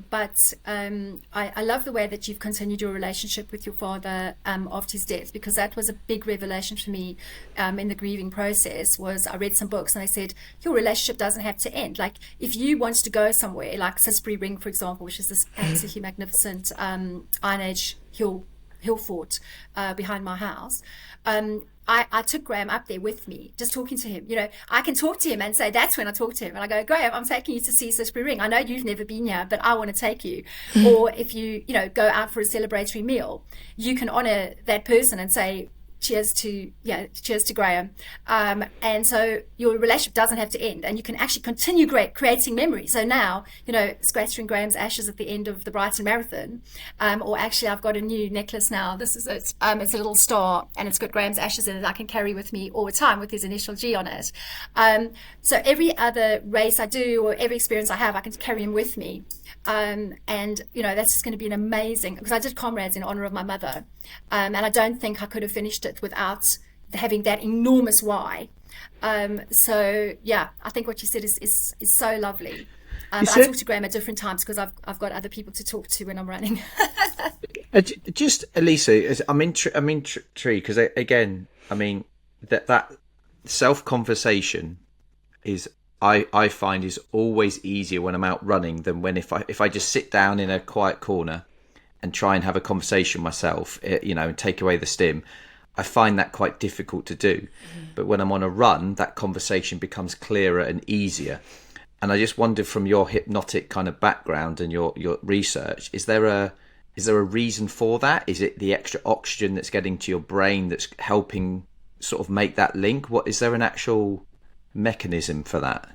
But I love the way that you've continued your relationship with your father after his death, because that was a big revelation for me in the grieving process. Was I read some books and they said your relationship doesn't have to end. Like if you want to go somewhere, like Sisbury Ring, for example, which is this absolutely magnificent Iron Age hill fort behind my house. I took Graham up there with me, just talking to him. I can talk to him and say, that's when I talk to him. And I go, Graham, I'm taking you to see Sisbury Ring. I know you've never been here, but I want to take you. Or if you, go out for a celebratory meal, you can honor that person and say, cheers to Graham. And so your relationship doesn't have to end, and you can actually continue creating memories. So now, scattering Graham's ashes at the end of the Brighton Marathon, or actually I've got a new necklace now. This is it. It's a little star and it's got Graham's ashes in it. I can carry with me all the time with his initial G on it. So every other race I do, or every experience I have, I can carry him with me. And that's just going to be an amazing, because I did Comrades in honor of my mother, and I don't think I could have finished it without having that enormous why. So yeah, I think what you said is so lovely. But I talk to Graham at different times, because I've got other people to talk to when I'm running. Just Elisa, I'm intrigued because again, I mean that self-conversation is, I find, is always easier when I'm out running than when if I just sit down in a quiet corner and try and have a conversation myself, and take away the stim. I find that quite difficult to do. But when I'm on a run, that conversation becomes clearer and easier. And I just wondered, from your hypnotic kind of background and your research, is there a reason for that? Is it the extra oxygen that's getting to your brain that's helping sort of make that link? Is there an actual mechanism for that?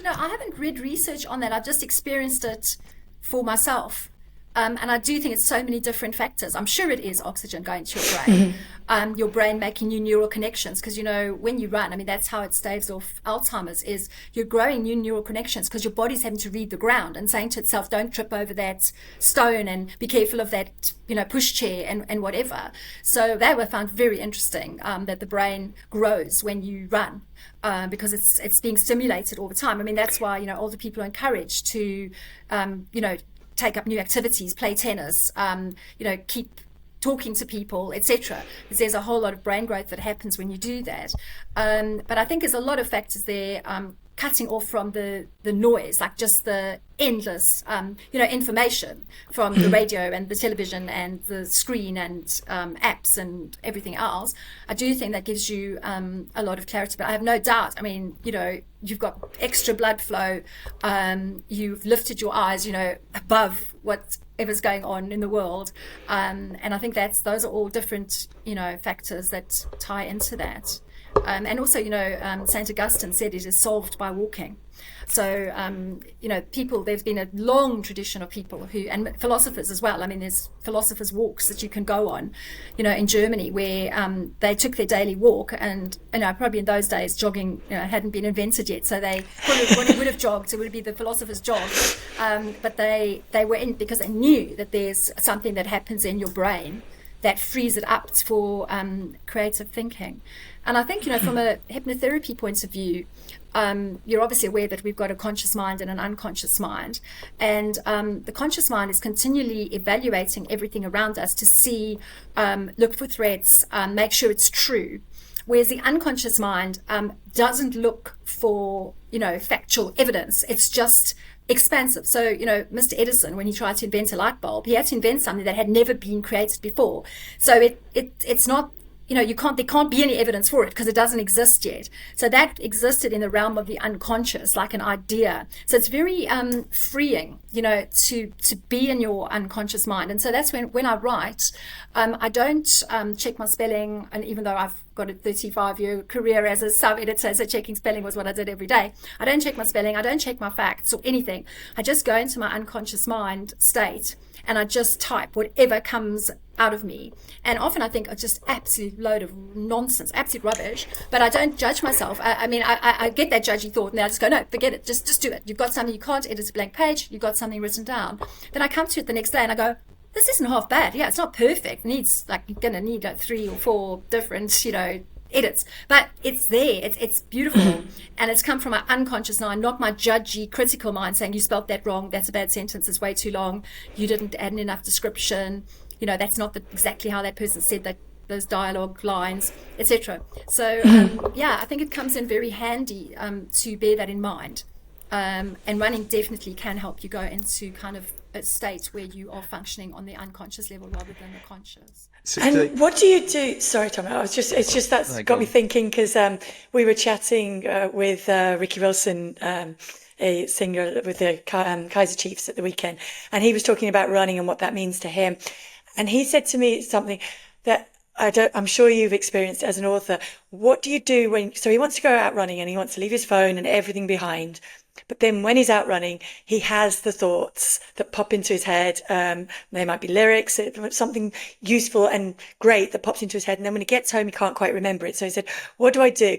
I haven't read research on that. I've just experienced it for myself. And I do think it's so many different factors. I'm sure it is oxygen going to your brain making new neural connections. Because, when you run, I mean, that's how it staves off Alzheimer's, is you're growing new neural connections because your body's having to read the ground and saying to itself, don't trip over that stone and be careful of that, pushchair and whatever. So that were found very interesting, that the brain grows when you run. Because it's being stimulated all the time. I mean, that's why, older people are encouraged to, take up new activities, play tennis, keep talking to people, etc. Because there's a whole lot of brain growth that happens when you do that. But I think there's a lot of factors there, cutting off from the noise, like just the endless, information from the radio and the television and the screen and apps and everything else. I do think that gives you a lot of clarity. But I have no doubt, I mean, you've got extra blood flow, you've lifted your eyes, above whatever's going on in the world. And I think those are all different, factors that tie into that. And also, St. Augustine said it is solved by walking. So, there's been a long tradition of people and philosophers as well. I mean, there's philosophers' walks that you can go on, in Germany, where they took their daily walk. And, probably in those days, jogging hadn't been invented yet. So they would have jogged. It would be the philosopher's jog. But they were in because they knew that there's something that happens in your brain that frees it up for creative thinking. And I think, from a hypnotherapy point of view, you're obviously aware that we've got a conscious mind and an unconscious mind. And the conscious mind is continually evaluating everything around us to see, look for threats, make sure it's true. Whereas the unconscious mind doesn't look for, factual evidence. It's just expansive. So, Mr. Edison, when he tried to invent a light bulb, he had to invent something that had never been created before. So it's not, there can't be any evidence for it because it doesn't exist yet. So that existed in the realm of the unconscious, like an idea. So it's very freeing, to be in your unconscious mind. And so that's when I write, I don't check my spelling. And even though I've got a 35-year career as a sub-editor, so checking spelling was what I did every day. I don't check my spelling. I don't check my facts or anything. I just go into my unconscious mind state and I just type whatever comes out of me. And often I think it's just absolute load of nonsense, absolute rubbish, but I don't judge myself. I get that judgy thought and then I just go, no, forget it, just do it. You've got something, you can't edit a blank page, you've got something written down. Then I come to it the next day and I go, this isn't half bad. Yeah, it's not perfect. It needs, you're going to need 3 or 4 different, edits, but it's there. It's beautiful. And it's come from my unconscious mind, not my judgy, critical mind saying, you spelled that wrong. That's a bad sentence. It's way too long. You didn't add in enough description. That's not exactly how that person said that, those dialogue lines, etc. So, I think it comes in very handy to bear that in mind. And running definitely can help you go into kind of a state where you are functioning on the unconscious level rather than the conscious. And what do you do? Sorry, Tom. It's just that's got me thinking because we were chatting with Ricky Wilson, a singer with the Kaiser Chiefs at the weekend, and he was talking about running and what that means to him. And he said to me something that I'm sure you've experienced as an author. What do you do so he wants to go out running and he wants to leave his phone and everything behind. But then when he's out running, he has the thoughts that pop into his head. They might be lyrics, something useful and great that pops into his head. And then when he gets home, he can't quite remember it. So he said, what do I do?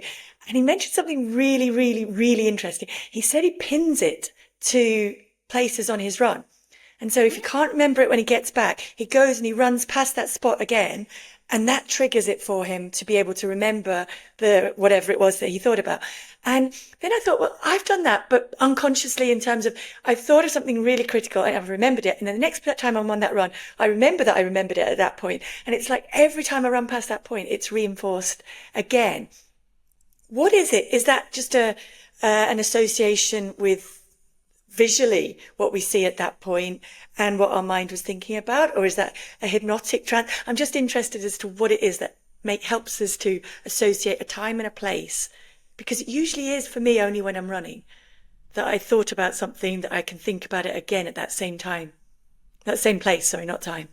And he mentioned something really, really, really interesting. He said he pins it to places on his run. And so if he can't remember it when he gets back, he goes and he runs past that spot again. And that triggers it for him to be able to remember whatever it was that he thought about. And then I thought, well, I've done that, but unconsciously in terms of I've thought of something really critical and I've remembered it. And then the next time I'm on that run, I remember that I remembered it at that point. And it's like every time I run past that point, it's reinforced again. What is it? Is that just an association with visually what we see at that point and what our mind was thinking about, or is that a hypnotic trance? I'm just interested as to what it is that helps us to associate a time and a place, because it usually is for me only when I'm running that I thought about something that I can think about it again at that same time, that same place, sorry, not time.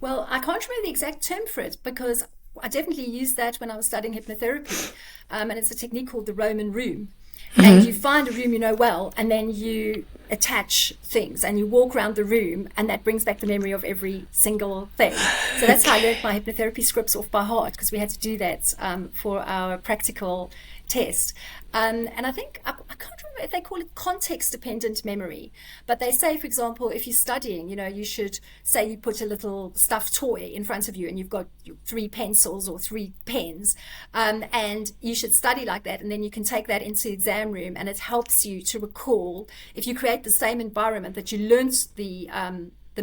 Well, I can't remember the exact term for it because I definitely used that when I was studying hypnotherapy, and it's a technique called the Roman room. and you find a room you know well, and then you attach things and you walk around the room, and that brings back the memory of every single thing. So that's how I learned my hypnotherapy scripts off by heart, because we had to do that for our practical test. And I think, I can't remember if they call it context dependent memory, but they say, for example, if you're studying, you should say you put a little stuffed toy in front of you and you've got 3 pencils or 3 pens, and you should study like that, and then you can take that into the exam room, and it helps you to recall. If you create the same environment that you learned the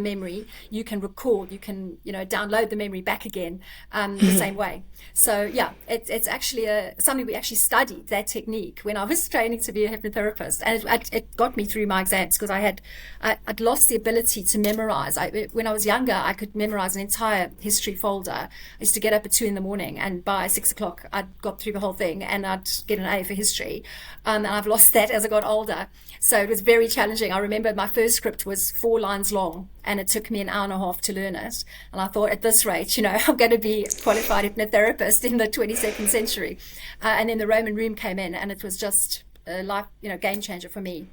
memory, you can recall, you can download the memory back again the same way. So yeah, it's actually something we actually studied, that technique, when I was training to be a hypnotherapist, and it got me through my exams, because I'd lost the ability to memorize. When I was younger, I could memorize an entire history folder. I used to get up at 2 a.m, and by 6 o'clock I'd got through the whole thing, and I'd get an A for history, and I've lost that as I got older. So it was very challenging. I remember my first script was 4 lines long, and it took me an hour and a half to learn it. And I thought, at this rate, I'm going to be a qualified hypnotherapist in the 22nd century. And then the Roman room came in, and it was just a life, game changer for me.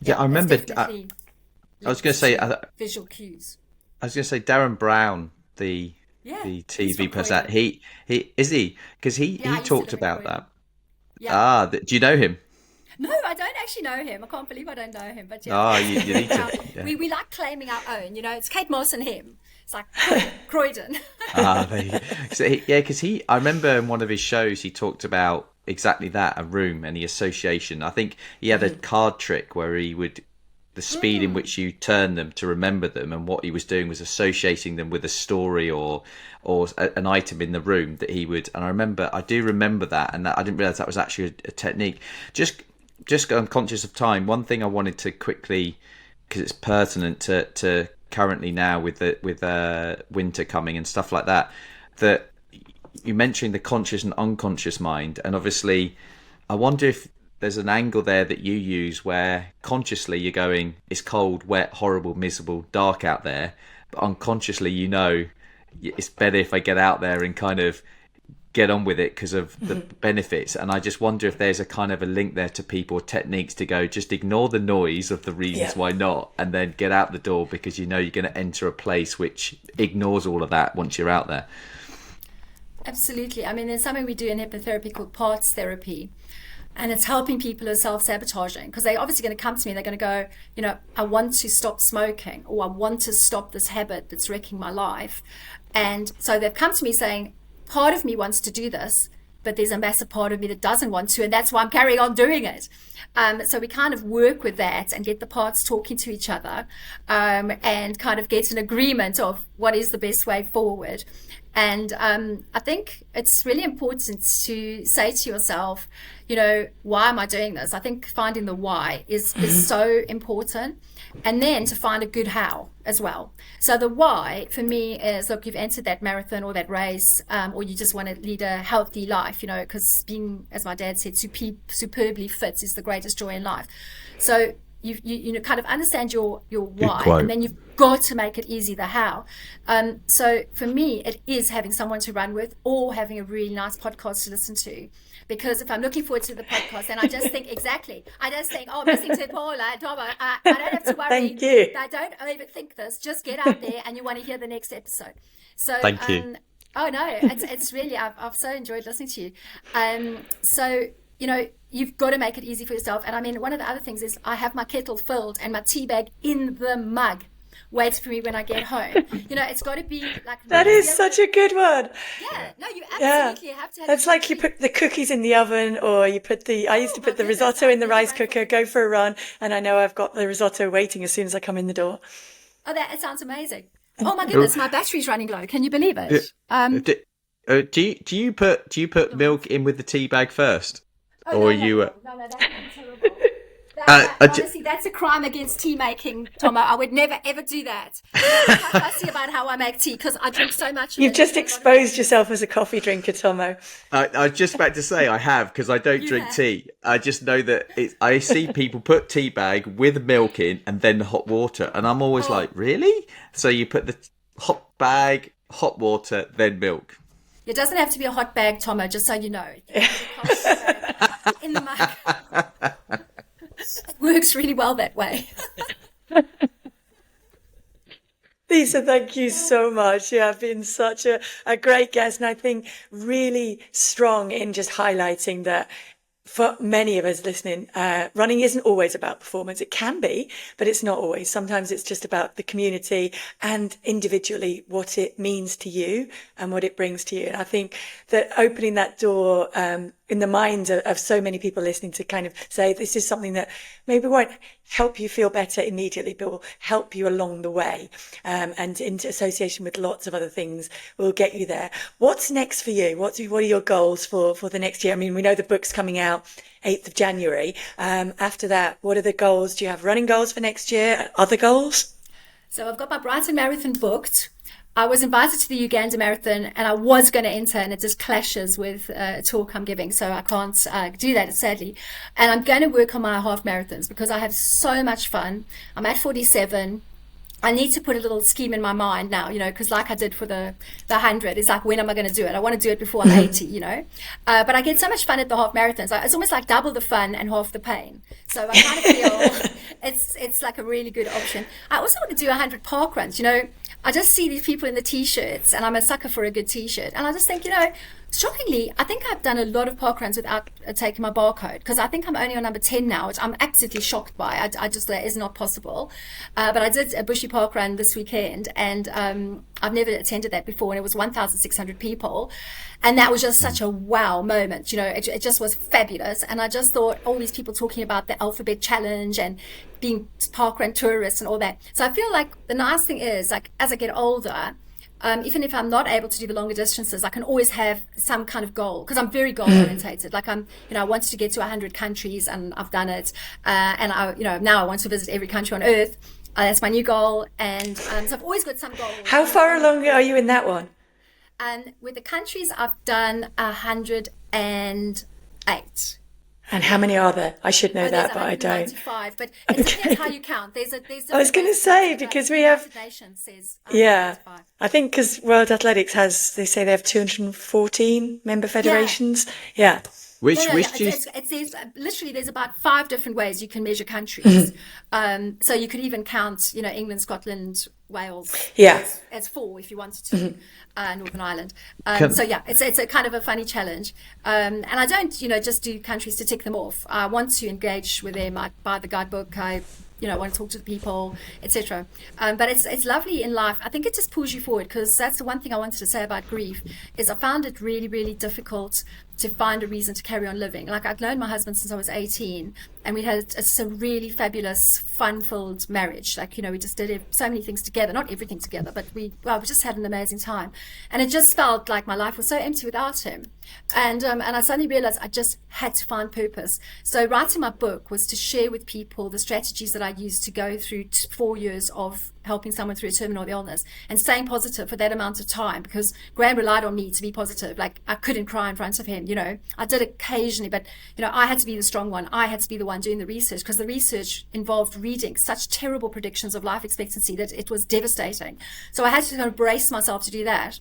Yeah, I remember. I was going to say visual cues. I was going to say Darren Brown, the TV person. He is he, because he talked about that. Yeah. Do you know him? No, I don't actually know him. I can't believe I don't know him. But yeah. Oh, you need to. Yeah. We like claiming our own. It's Kate Moss and him. It's like Croydon. There you go. So because I remember in one of his shows he talked about exactly that, a room and the association. I think he had a card trick where he would, the speed in which you turn them to remember them, and what he was doing was associating them with a story or an item in the room that he would. And I do remember that, and that I didn't realize that was actually a technique. Just unconscious of time, one thing I wanted to quickly, because it's pertinent to currently now with winter coming and stuff like that you mentioned the conscious and unconscious mind, and obviously I wonder if there's an angle there that you use where consciously you're going, it's cold, wet, horrible, miserable, dark out there, but unconsciously it's better if I get out there and kind of get on with it because of the benefits. And I just wonder if there's a kind of a link there to people, techniques to go, just ignore the noise of the reasons why not, and then get out the door, because you're going to enter a place which ignores all of that once you're out there. Absolutely. I mean, there's something we do in hypnotherapy called parts therapy, and it's helping people who are self-sabotaging, because they're obviously going to come to me, they're going to go, I want to stop smoking, or I want to stop this habit that's wrecking my life. And so they've come to me saying, part of me wants to do this, but there's a massive part of me that doesn't want to, and that's why I'm carrying on doing it. So we kind of work with that and get the parts talking to each other, and kind of get an agreement of what is the best way forward. And I think it's really important to say to yourself, why am I doing this? I think finding the why is so important. And then to find a good how as well. So the why for me is, look, you've entered that marathon or that race, or you just want to lead a healthy life, because being, as my dad said, superbly fit is the greatest joy in life. So you kind of understand your why, and then you've got to make it easy, the how. So for me, it is having someone to run with, or having a really nice podcast to listen to. Because if I'm looking forward to the podcast, then I just think, oh, I'm listening to Paula and Thommo, I don't have to worry. Thank you. I don't overthink this. Just get out there and you want to hear the next episode. So thank you. Oh no, it's really, I've so enjoyed listening to you. So you've got to make it easy for yourself. And I mean, one of the other things is I have my kettle filled and my tea bag in the mug waits for me when I get home. It's got to be like that is such a good one. Yeah, no, you absolutely have to have. That's like you put the cookies in the oven, or I used to put the risotto in the rice cooker, go for a run, and I know I've got the risotto waiting as soon as I come in the door. Oh, it sounds amazing. Oh my goodness, my battery's running low. Can you believe it? Do you put milk in with the tea bag first? No, that's terrible. Honestly, that's a crime against tea making, Thommo. I would never ever do that. I'm quite fussy about how I make tea because I drink so much. You've just exposed yourself as a coffee drinker, Thommo. I was just about to say I have, because I don't drink tea. I just know that I see people put tea bag with milk in and then hot water, and I'm always like, really? So you put the hot bag, hot water, then milk. It doesn't have to be a hot bag, Thommo, just so you know. in the mug. It works really well that way. Lisa, thank you so much. You have been such a great guest, and I think really strong in just highlighting that for many of us listening, running isn't always about performance. It can be, but it's not always. Sometimes it's just about the community and individually what it means to you and what it brings to you. And I think that opening that door in the minds of so many people listening to kind of say this is something that maybe won't help you feel better immediately, but will help you along the way. And in association with lots of other things will get you there. What's next for you? What are your goals for the next year? I mean, we know the book's coming out 8th of January. After that, what are the goals? Do you have running goals for next year? Other goals? So I've got my Brighton Marathon booked. I was invited to the Uganda Marathon and I was going to enter, and it just clashes with a talk I'm giving, so I can't do that, sadly. And I'm going to work on my half marathons because I have so much fun. I'm at 47. I need to put a little scheme in my mind now, because like I did for the 100, it's like, when am I going to do it? I want to do it before I'm 80, But I get so much fun at the half marathons. It's almost like double the fun and half the pain. So I kind of feel it's like a really good option. I also want to do 100 park runs, I just see these people in the t-shirts, and I'm a sucker for a good t-shirt. And I just think, shockingly, I think I've done a lot of park runs without taking my barcode, because I think I'm only on number 10 now, which I'm absolutely shocked by. I just, that is not possible. But I did a bushy park run this weekend, and I've never attended that before, and it was 1,600 people. And that was just such a wow moment. It just was fabulous. And I just thought, all these people talking about the Alphabet Challenge and being parkrun tourists and all that. So I feel like the nice thing is, like, as I get older, even if I'm not able to do the longer distances, I can always have some kind of goal, because I'm very goal orientated. Like I wanted to get to 100 countries, and I've done it. And now I want to visit every country on earth. That's my new goal. And so I've always got some goal. How far along are you in that one? And with the countries, I've done 108. And how many are there? I should know that, but I don't. But it depends how you count. I was going to say, because we have, yeah, I think because World Athletics they say they have 214 member federations. Yeah. Which literally, there's about 5 different ways you can measure countries. So you could even count, England, Scotland, Wales. Yeah. As 4 if you wanted to, Northern Ireland. So yeah, it's a kind of a funny challenge. And I don't, just do countries to tick them off. I want to engage with them. I buy the guidebook. I want to talk to the people, etc. But it's lovely in life. I think it just pulls you forward, because that's the one thing I wanted to say about grief, is I found it really, really difficult to find a reason to carry on living. Like, I'd known my husband since I was 18, and we had a really fabulous, fun-filled marriage. Like, we just did so many things together, not everything together, but we just had an amazing time. And it just felt like my life was so empty without him. And I suddenly realized I just had to find purpose. So writing my book was to share with people the strategies that I used to go through 4 years of helping someone through a terminal illness and staying positive for that amount of time, because Graham relied on me to be positive. Like, I couldn't cry in front of him, I did occasionally, but I had to be the strong one. I had to be the one doing the research, because the research involved reading such terrible predictions of life expectancy that it was devastating. So I had to kind of brace myself to do that.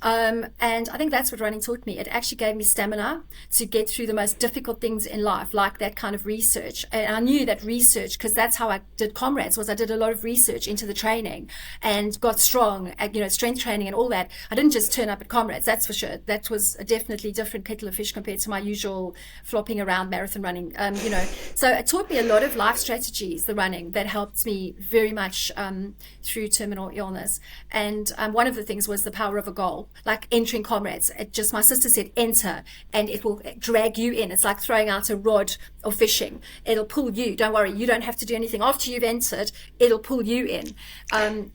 And I think that's what running taught me. It actually gave me stamina to get through the most difficult things in life, like that kind of research. And I knew that research, because that's how I did Comrades, was I did a lot of research into the training and got strong at, strength training and all that. I didn't just turn up at Comrades, that's for sure. That was a definitely different kettle of fish compared to my usual flopping around marathon running, So it taught me a lot of life strategies, the running, that helped me very much through terminal illness. And one of the things was the power of a goal. Like entering Comrades, my sister said enter, and it will drag you in. It's like throwing out a rod or fishing. It'll pull you. Don't worry, you don't have to do anything. After you've entered, it'll pull you in.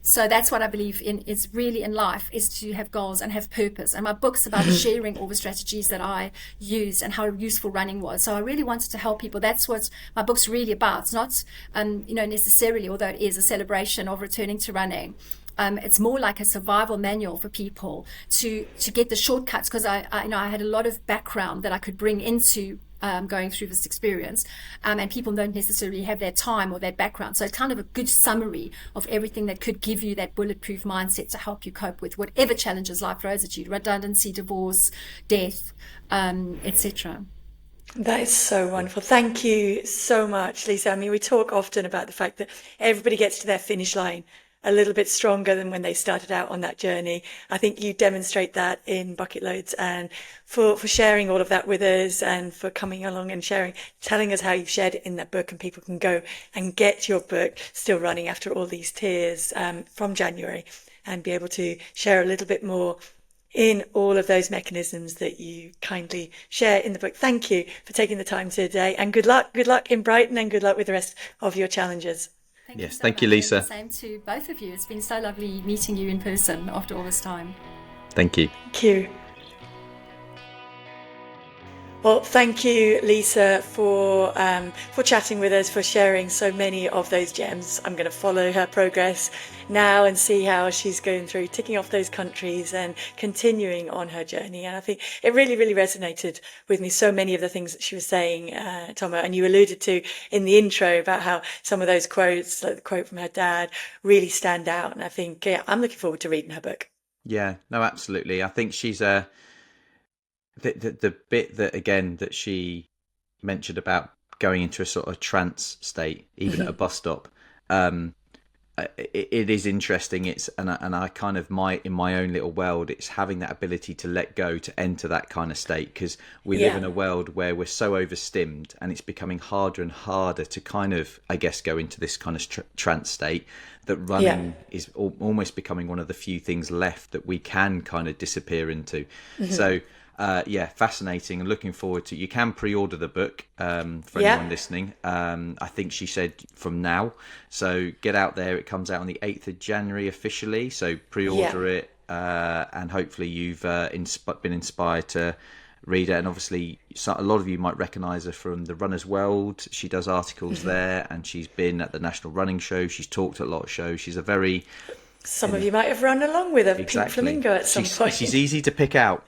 So that's what I believe in, is really in life, is to have goals and have purpose. And my book's about sharing all the strategies that I used and how useful running was. So I really wanted to help people. That's what my book's really about. It's not, necessarily, although it is a celebration of returning to running. It's more like a survival manual for people to get the shortcuts, because I had a lot of background that I could bring into going through this experience, and people don't necessarily have that time or that background. So it's kind of a good summary of everything that could give you that bulletproof mindset to help you cope with whatever challenges life throws at you: redundancy, divorce, death, etc. That is so wonderful. Thank you so much, Lisa. I mean, we talk often about the fact that everybody gets to their finish line a little bit stronger than when they started out on that journey. I think you demonstrate that in Bucket Loads, and for sharing all of that with us and for coming along and sharing, telling us how you've shared it in that book, and people can go and get your book Still Running After All These Tears from January and be able to share a little bit more in all of those mechanisms that you kindly share in the book. Thank you for taking the time today, and good luck. Good luck in Brighton, and good luck with the rest of your challenges. Thank you Yes, so thank you, much. And the Lisa. same to both of you. It's been so lovely meeting you in person after all this time. Thank you. Thank you. Well, thank you, Lisa, for chatting with us, for sharing so many of those gems. I'm going to follow her progress now and see how she's going through, ticking off those countries and continuing on her journey. And I think it really, really resonated with me. So many of the things that she was saying, Thommo, and you alluded to in the intro about how some of those quotes, like the quote from her dad, really stand out. And I think, yeah, I'm looking forward to reading her book. Yeah, no, absolutely. I think she's the bit that again that she mentioned about going into a sort of trance state, even at a bus stop. Um, it is interesting. It's and I kind of in my own little world, it's having that ability to let go, to enter that kind of state, because we live in a world where we're so overstimmed, and it's becoming harder and harder to kind of, I guess, go into this kind of trance state. That running is almost becoming one of the few things left that we can kind of disappear into. So. Yeah, fascinating, and looking forward to. You can pre-order the book for anyone listening. I think she said from now, so get out there. It comes out on the 8th of January officially, so pre-order it, and hopefully you've been inspired to read it. And obviously, a lot of you might recognise her from the Runner's World. She does articles there, and she's been at the National Running Show. She's talked at a lot of shows. She's a very Some of you might have run along with a pink flamingo at some point. She's easy to pick out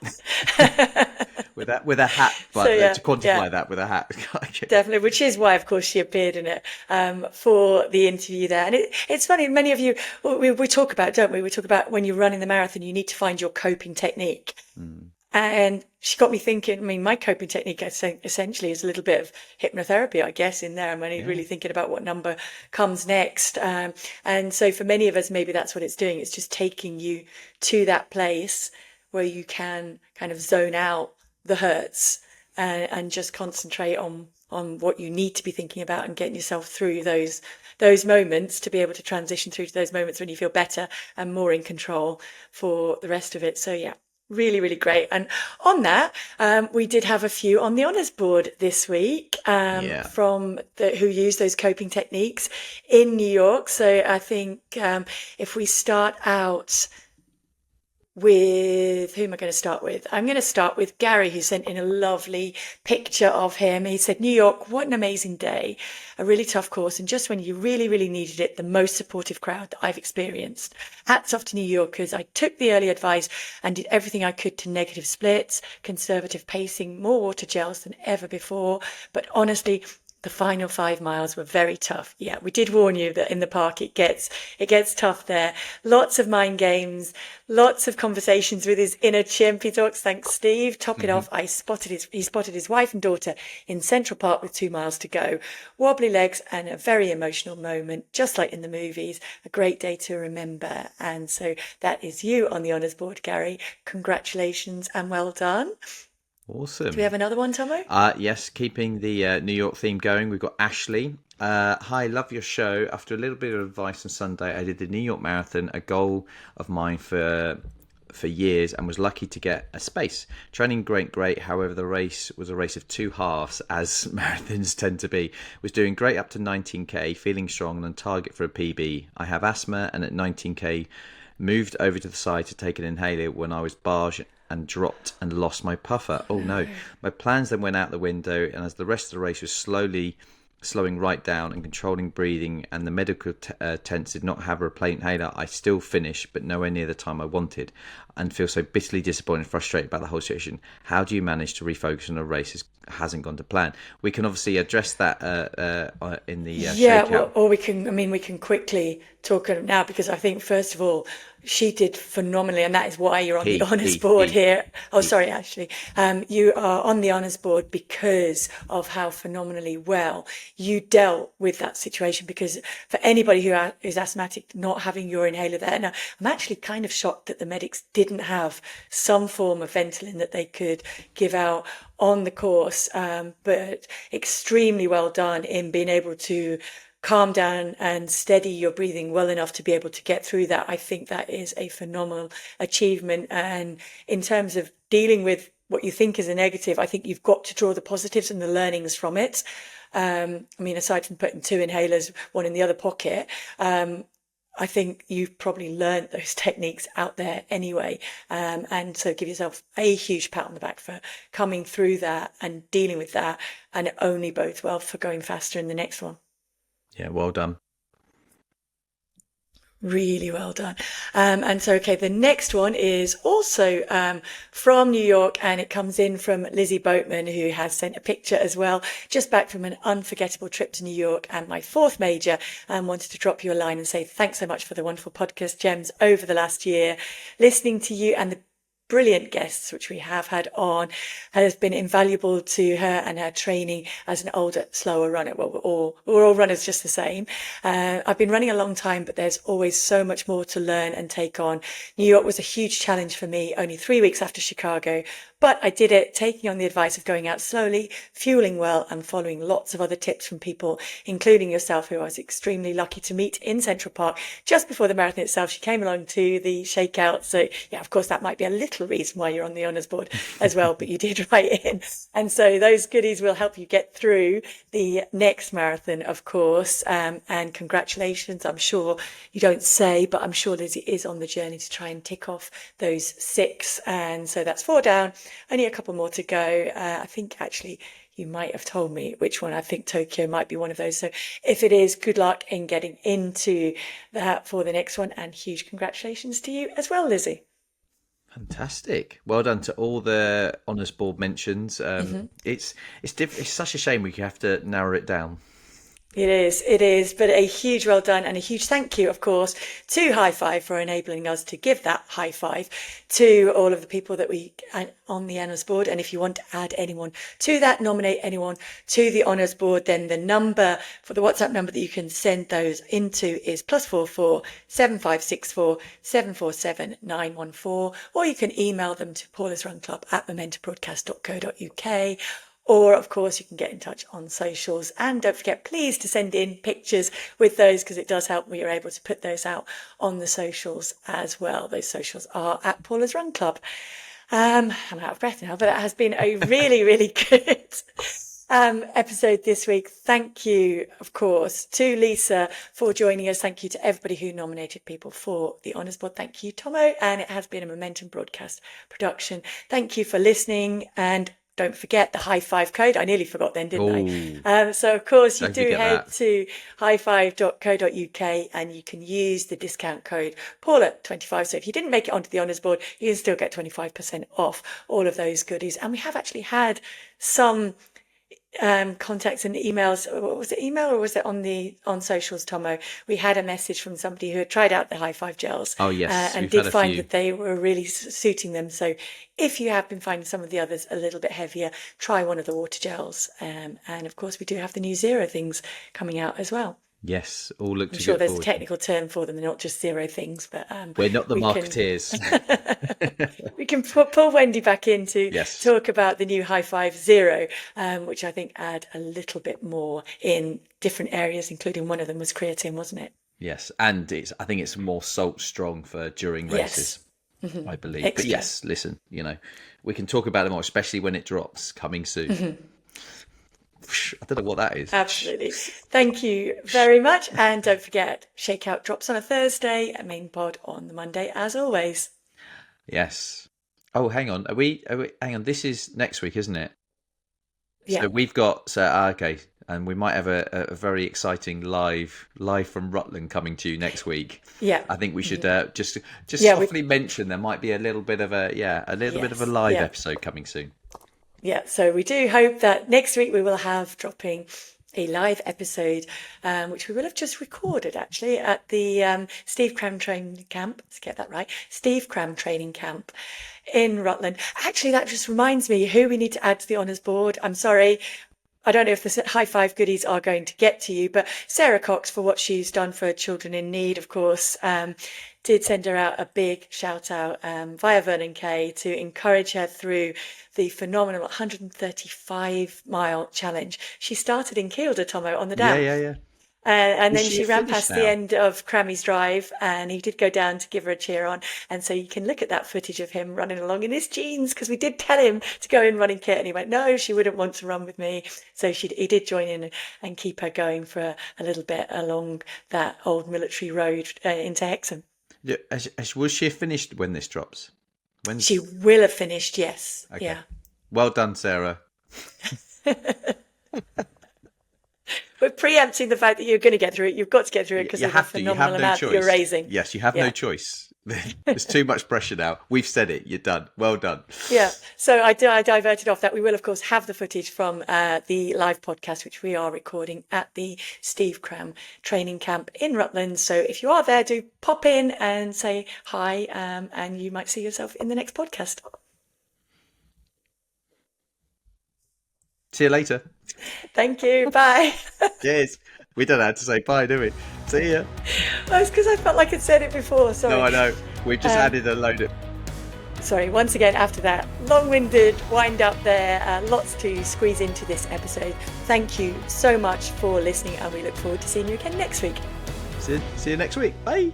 with a hat, but to quantify that with a hat. Definitely, which is why, of course, she appeared in it for the interview there. And it's funny, many of you, we talk about, don't we? We talk about when you're running the marathon, you need to find your coping technique. And she got me thinking, I mean, my coping technique essentially is a little bit of hypnotherapy, I guess, in there. I'm only really thinking about what number comes next. And so for many of us, maybe that's what it's doing. It's just taking you to that place where you can kind of zone out the hurts and just concentrate on what you need to be thinking about, and getting yourself through those moments to be able to transition through to those moments when you feel better and more in control for the rest of it. So yeah. Really, really great. And on that, we did have a few on the honours board this week from who use those coping techniques in New York. So I think if we start out with, who am I going to start with? I'm going to start with Gary, who sent in a lovely picture of him. He said, New York, what an amazing day. A really tough course. And just when you really, really needed it, the most supportive crowd that I've experienced. Hats off to New Yorkers. I took the early advice and did everything I could to negative splits, conservative pacing, more water gels than ever before. But honestly, the final 5 miles were very tough. Yeah, we did warn you that in the park it gets tough there. Lots of mind games, lots of conversations with his inner chimp. He talks, thanks Steve. Top it off, he spotted his wife and daughter in Central Park with 2 miles to go. Wobbly legs and a very emotional moment, just like in the movies. A great day to remember. And so that is you on the honours board, Gary. Congratulations and well done. Awesome. Do we have another one, Thommo? Yes, keeping the New York theme going. We've got Ashley. Hi, love your show. After a little bit of advice on Sunday, I did the New York Marathon, a goal of mine for years, and was lucky to get a space. Training great. However, the race was a race of two halves, as marathons tend to be. Was doing great up to 19k, feeling strong and on target for a PB. I have asthma, and at 19k, moved over to the side to take an inhaler when I was barged and dropped and lost my puffer. Oh no. My plans then went out the window, and as the rest of the race was slowing right down and controlling breathing, and the medical tents did not have a replacement inhaler, I still finished, but nowhere near the time I wanted, and feel so bitterly disappointed and frustrated about the whole situation. How do you manage to refocus on a race that hasn't gone to plan? We can obviously address that in the shakeout. Or we can quickly talk now, because I think first of all, She did phenomenally, and that is why you're on the He, honours he, board he, here. Oh, he. sorry, Ashley. You are on the honours board because of how phenomenally well you dealt with that situation. Because for anybody who is asthmatic, not having your inhaler there, now I'm actually kind of shocked that the medics didn't have some form of Ventolin that they could give out on the course, but extremely well done in being able to calm down and steady your breathing well enough to be able to get through that. I think that is a phenomenal achievement. And in terms of dealing with what you think is a negative, I think you've got to draw the positives and the learnings from it. I mean, aside from putting 2 inhalers, one in the other pocket, I think you've probably learned those techniques out there anyway. And so give yourself a huge pat on the back for coming through that and dealing with that. And it only bodes well for going faster in the next one. Yeah, well done. Really well done. And so, okay, the next one is also from New York, and it comes in from Lizzie Boatman, who has sent a picture as well, just back from an unforgettable trip to New York and my 4th major, and wanted to drop you a line and say thanks so much for the wonderful podcast gems over the last year. Listening to you and the brilliant guests which we have had on has been invaluable to her and her training as an older, slower runner. Well, we're all runners just the same. I've been running a long time, but there's always so much more to learn and take on. New York was a huge challenge for me, only 3 weeks after Chicago, but I did it taking on the advice of going out slowly, fueling well, and following lots of other tips from people, including yourself, who I was extremely lucky to meet in Central Park just before the marathon itself. She came along to the shakeout. So yeah, of course, that might be a little reason why you're on the honours board as well, but you did write in. And so those goodies will help you get through the next marathon, of course. And congratulations. I'm sure you don't say, but I'm sure Lizzie is on the journey to try and tick off those 6. And so that's 4 down. Only a couple more to go. I think actually you might have told me which one. I think Tokyo might be one of those. So if it is, good luck in getting into that for the next one. And huge congratulations to you as well, Lizzie. Fantastic. Well done to all the honours board mentions. It's such a shame we have to narrow it down. It is, but a huge well done and a huge thank you, of course, to High Five for enabling us to give that high five to all of the people that we on the honours board. And if you want to add anyone to that, nominate anyone to the honours board, then the number for the WhatsApp number that you can send those into is +44 7564 747 914, or you can email them to paulasrunclub@momentumbroadcast.co.uk. Or, of course, you can get in touch on socials. And don't forget, please, to send in pictures with those, because it does help when you're able to put those out on the socials as well. Those socials are at Paula's Run Club. I'm out of breath now, but that has been a really, really good episode this week. Thank you, of course, to Lisa for joining us. Thank you to everybody who nominated people for the honours board. Thank you, Thommo. And it has been a Momentum Broadcast production. Thank you for listening, and don't forget the High Five code. I nearly forgot then, didn't I? So, of course, you do head to highfive.co.uk and you can use the discount code Paula25. So if you didn't make it onto the honours board, you can still get 25% off all of those goodies. And we have actually had some contacts and emails. Was it email or was it on socials, Thommo? We had a message from somebody who had tried out the High Five gels. Oh yes, and did find that they were really suiting them. So if you have been finding some of the others a little bit heavier, try one of the water gels. And of course, we do have the new Zero things coming out as well. Yes, all look. I'm sure there's a technical term for them. They're not just Zero things, but we're not the marketeers. We can pull Wendy back in to talk about the new High Five Zero, which I think add a little bit more in different areas, including one of them was creatine, wasn't it? Yes, and I think it's more salt strong for during races. Yes. I believe. Extra. But yes, listen, we can talk about it more, especially when it drops coming soon. I don't know what that is. Absolutely. Thank you very much. And don't forget, Shakeout drops on a Thursday and Main Pod on the Monday, as always. Yes. Oh, hang on. Are we hang on. This is next week, isn't it? Yeah. So we've got, okay. And we might have a very exciting live from Rutland coming to you next week. Yeah. I think we should just softly mention there might be a little bit of a bit of a live episode coming soon. Yeah, so we do hope that next week we will have dropping a live episode, which we will have just recorded actually at the Steve Cram Training Camp. Let's get that right. Steve Cram Training Camp in Rutland. Actually, that just reminds me who we need to add to the honours board. I'm sorry. I don't know if the high five goodies are going to get to you, but Sarah Cox, for what she's done for children in need, of course, did send her out a big shout out via Vernon Kay to encourage her through the phenomenal 135-mile challenge. She started in Kielder, Thommo, on the down. Yeah. And Is then she she ran finished past now? the end of Crammy's Drive, and he did go down to give her a cheer on. And so you can look at that footage of him running along in his jeans, because we did tell him to go in running kit, and he went, no, she wouldn't want to run with me. So he did join in and keep her going for a little bit along that old military road into Hexham. Yeah, will she have finished when this drops? When's... She will have finished, yes. Okay. Yeah. Well done, Sarah. We're preempting the fact that you're going to get through it. You've got to get through it because You of the have to. You have phenomenal no amount that choice. you're raising. Yes, you have Yeah. no choice. There's too much pressure now. We've said it. You're done. Well done. Yeah, so I diverted off that. We will, of course, have the footage from the live podcast, which we are recording at the Steve Cram Training Camp in Rutland. So if you are there, do pop in and say hi, and you might see yourself in the next podcast. See you later. Thank you. Bye. Cheers. We don't have to say bye, do we? See ya. Well, it's because I felt like I'd said it before. Sorry. No, I know. We've just added a load of... Sorry, once again, after that long-winded wind up there, lots to squeeze into this episode. Thank you so much for listening, and we look forward to seeing you again next week. See you next week. Bye.